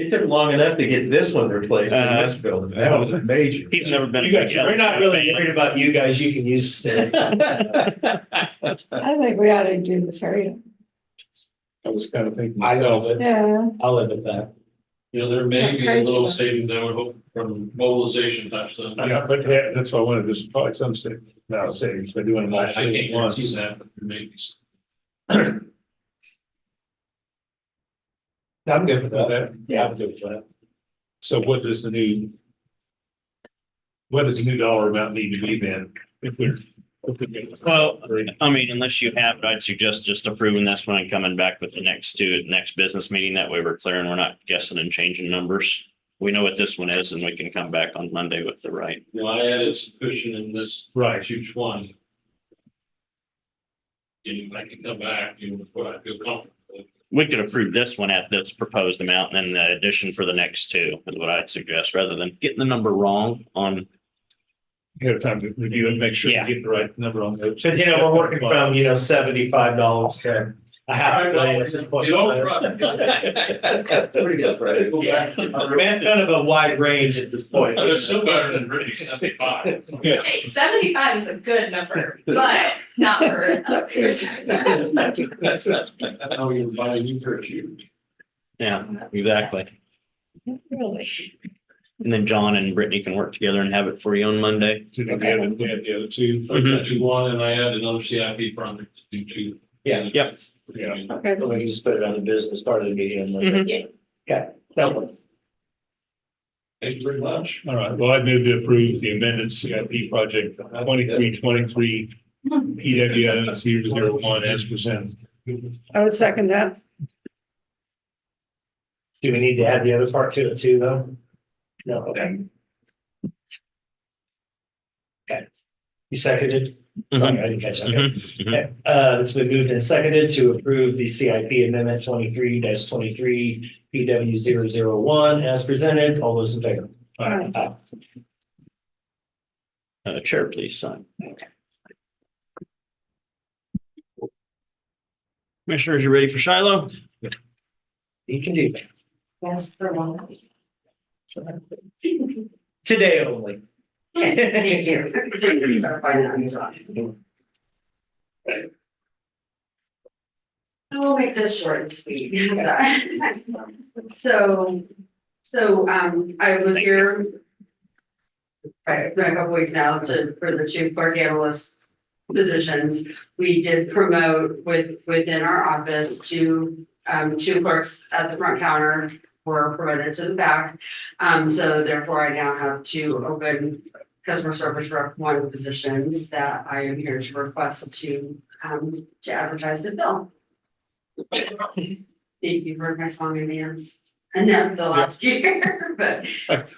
took long enough to get this one replaced in this building. That was major. He's never been. We're not really worried about you guys. You can use the stairs. I think we ought to do the 3. I was kind of thinking. I know, but Yeah, I'll live with that. You know, there may be a little savings I would hope from mobilization type stuff. Yeah, but yeah, that's why I wanted to probably some savings by doing them all I can't at once. guarantee that, but there may be some. I'm good with that. Yeah, I'm good with that. So what does the new dollar amount need to be then? If we're. Well, I mean, unless you have it, I'd suggest just approving this one and coming back with the next 2 at the next business meeting. That way we're clear and we're not guessing and changing numbers. We know what this one is and we can come back on Monday with the right. You know, I added some cushion in this. Right. Huge one. And I can come back, you know, with what I feel comfortable with. We could approve this one at this proposed amount and then the addition for the next 2 is what I'd suggest, rather than getting the number wrong on. You have time to review and make sure you Yeah. get the right number on those. Cause we're working from, $75 to I have to play at this point. You don't run. That's pretty good, right? Yes, that's kind of a wide range at this point. But it's still better than Brittany 75. Yeah. Hey, 75 is a good number, but not for others. Oh, you're buying new shoes. Yeah, exactly. Really? And then John and Brittany can work together and have it for you on Monday. So we have the other two. I got you one, and I had another CIP project to do too. Yeah. Yep. Yeah. Okay. So we can just put it on the business part of the meeting. Mhm. Okay, that one. Thank you very much. All right, well, I move to approve the amended CIP project 2323 PWN 001 as presented. I would second that. Do we need to add the other part to it too, though? No, okay. Okay. You seconded? Sorry, I didn't catch that. Okay. Okay, it's been moved and seconded to approve the CIP amendment 23-23 PW 001 as presented. All those in favor? Aye. Chair, please sign. Commissioners, you ready for Shiloh? You can do that. Yes, for once. Today only. Thank you. I'll make this short and sweet. So, I was here. Right, for a couple weeks now for the two clerk analyst positions. We did promote within our office two clerks at the front counter were promoted to the back. So therefore I now have two open customer service rep one positions that I am here to request to advertise to fill. Thank you for my song and dance. I know the last year, but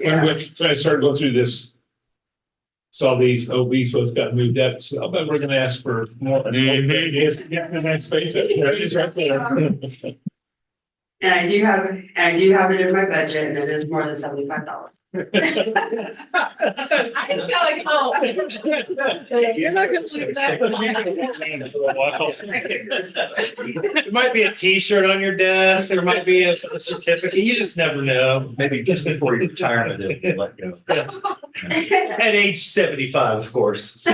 When I started going through this, saw these OBs both got moved up, so I bet we're gonna ask for more. Yeah, the next page, there it is right there. and I do have it in my budget and it is more than $75. I'm going home. You're not gonna leave that one. There might be a T-shirt on your desk. There might be a certificate. You just never know. Maybe just before your retirement, they'll let go. At age 75, of course. So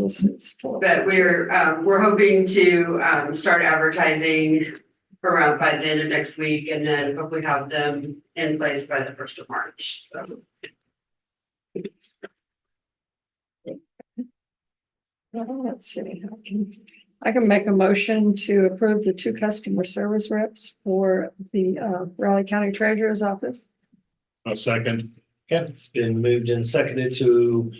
this is for. But we're hoping to start advertising around by the end of next week and then hopefully have them in place by the 1st of March, so. Well, let's see, I can make a motion to approve the two customer service reps for the Raleigh County Treasurer's Office. A second. Okay, it's been moved and seconded to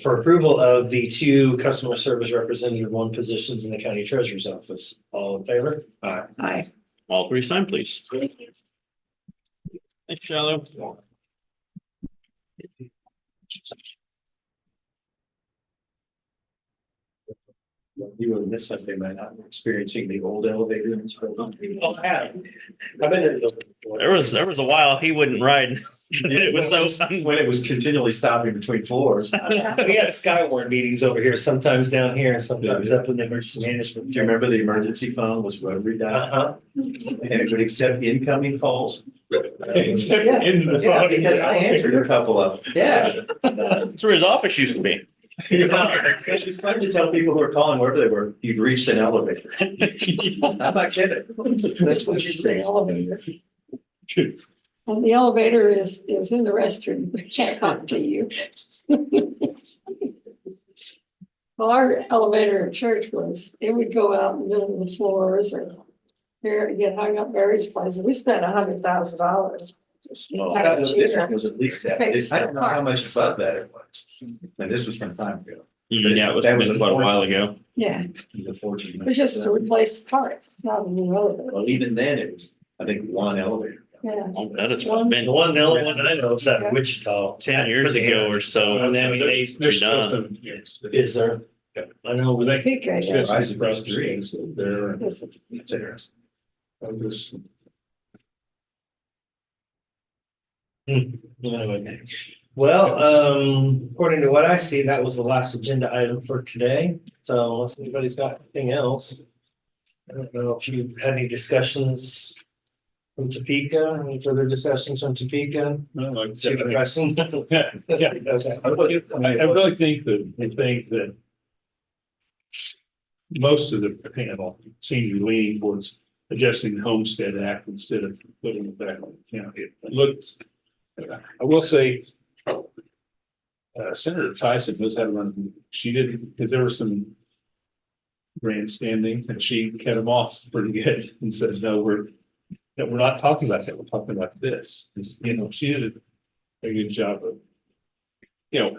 for approval of the two customer service representative one positions in the county treasurer's office. All in favor? Aye. All three sign, please. Thanks, Shiloh. You would miss something by not experiencing the old elevator in this building. Oh, I have. I've been in the building before. There was a while he wouldn't ride. It was so. When it was continually stopping between floors. Do We had Skywarn meetings over here, sometimes down here and sometimes up in the emergency management. you remember the emergency phone was rotary dial Uh-huh. and it would accept incoming calls? Except Yeah, into the yeah, phone. because I answered a couple of them. Yeah. That's where his office used to be. It's fun to tell people who are calling wherever they were, you've reached an elevator. I'm not kidding. That's what you say. And the elevator is in the restroom. We can't talk to you. Well, our elevator at church it would go out in the middle of the floors or here get hung up various places. We spent $100,000. This one was at least that. I don't know how much above that it was. And this was some time ago. Yeah, it was That was quite a while ago. Yeah, The fortune. it's just to replace parts. It's not a new elevator. Well, even then it was, I think, one elevator. Yeah. That is One- been The one I know is out of Wichita. 10 years ago or so. And then They're they still done. open, yes. Is there? I know. Well, they- PK, yeah. Yes, Rise across the street. They're, That's interesting. I'm just- Anyway, Well, according to what I see, that was the last agenda item for today. So unless anybody's got anything else. I don't know if you had any discussions from Topeka, any further discussions from Topeka? No, like, See the pressing? yeah, yeah. I really think that most of the panel seem to be leaning towards adjusting the Homestead Act instead of putting it back on the county. Look, I will say, Senator Tyson was having one, she didn't, because there was some grandstanding, and she cut him off pretty good and said, no, we're not talking about that, we're talking about this. She did a good job of,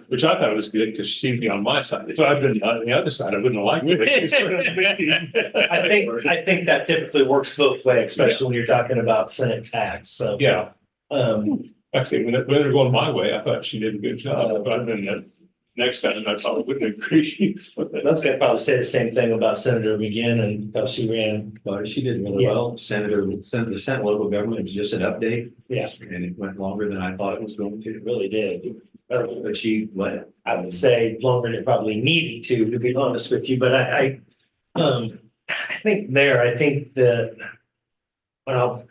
which I thought was good because she seemed to be on my side. If I'd been on the other side, I wouldn't have liked it. I think that typically works both ways, especially when you're talking about Senate tax, so. Yeah, Um, actually, when they're going my way, I thought she did a good job. If I'd been the next time, I probably wouldn't agree. that's gonna probably say the same thing about Senator McGinn and how she ran. Well, she did really Yeah. well. the Senate local government was just an update. Yeah. And it went longer than I thought it was going to. It really did. But she led. I would say longer than it probably needed to be honest with you, but I think that. And I'll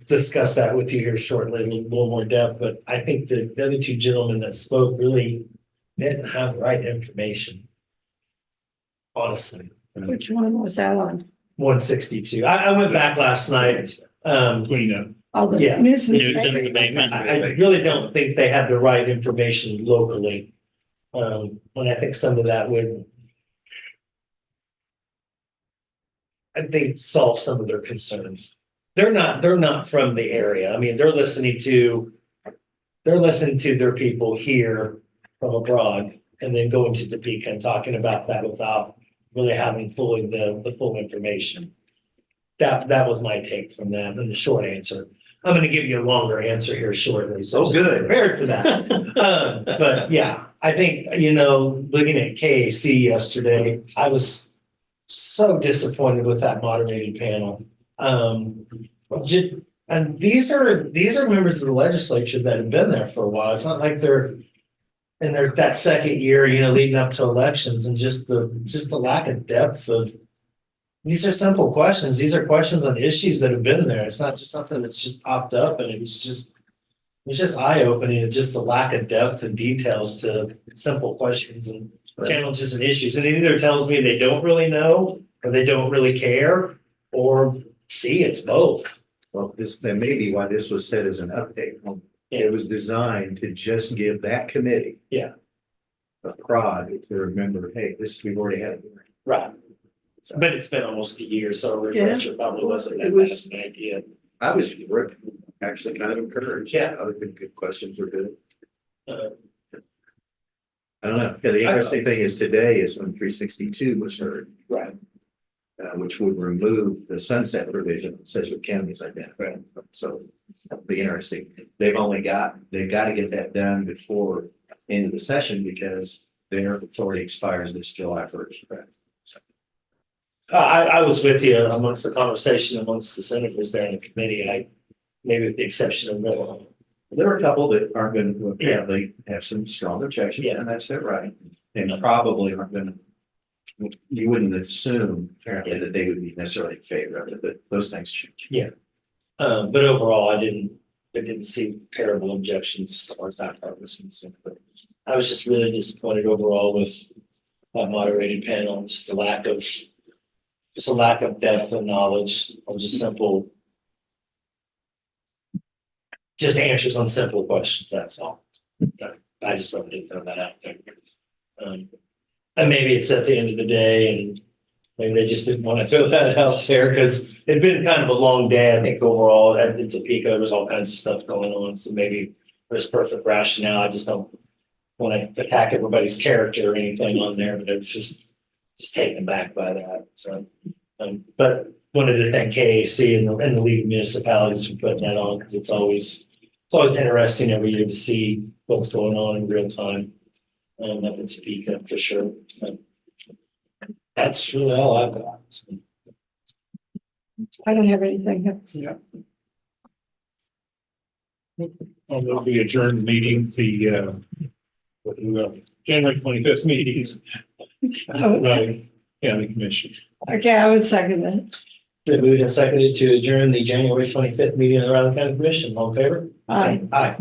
discuss that with you here shortly in a little more depth, but I think the other two gentlemen that spoke really didn't have the right information. Honestly, Which one was that on? 162. I went back last night. Clean up. All the Yeah. nuisance. Nuisance abatement. I really don't think they have the right information locally. And I think some of that would. I think solve some of their concerns. They're not from the area. I mean, they're listening to their people here from abroad and then going to Topeka and talking about that without really having fully the full information. That was my take from that and the short answer. I'm gonna give you a longer answer here shortly. So Oh, good. prepared for that. But yeah, I think, looking at KAC yesterday, I was so disappointed with that moderated panel. And these are members of the legislature that have been there for a while. It's not like they're in that second year, leading up to elections, and just the lack of depth of. These are simple questions. These are questions on issues that have been there. It's not just something that's just popped up, and it's just eye-opening, and just the lack of depth and details to simple questions and challenges and issues. And it either tells me they don't really know, or they don't really care, or see, it's both. Well, that may be why this was set as an update. It was designed to just give that committee. Yeah. A prod to remember, hey, we've already had. Right. But it's been almost a year, so a refresher probably wasn't that It was- bad of an idea. I was actually kind of encouraged. Yeah. Other than good questions were good. Uh, I don't know. Yeah, the interesting thing is today is when 362 was heard. Right. Which would remove the sunset provision that says what counties identified. So that'll be interesting. They've got to get that done before end of the session because their authority expires this July 1st. I was with you amongst the conversation amongst the senators there in the committee. Maybe with the exception of Miller. There are a couple that aren't going to, Yeah. they have some strong objections, Yeah. and that's their right. And probably aren't going to, you wouldn't assume apparently that they would be necessarily in favor of it, but those things change. Yeah. But overall, I didn't see terrible objections as far as that part was concerned. But I was just really disappointed overall with that moderated panel, just a lack of depth and knowledge of just simple. Just answers on simple questions, that's all. I just wanted to throw that out there. And maybe it's at the end of the day and maybe they just didn't want to throw that out there because it'd been kind of a long day, I think overall at Topeka, there was all kinds of stuff going on. So maybe there's perfect rationale. I just don't want to attack everybody's character or anything on there, but it was just taken back by that. So, but wanted to thank KAC and the league municipalities for putting that on because it's always interesting every year to see what's going on in real time. Up in Topeka for sure. So that's really all I've got. So. I don't have anything else. Yeah. Although we adjourned the meeting, the January 25th meetings. Right, county commission. Okay, I would second that. Been moved and seconded to adjourn the January 25th meeting of the Riley County Commission. All in favor? Aye. Aye.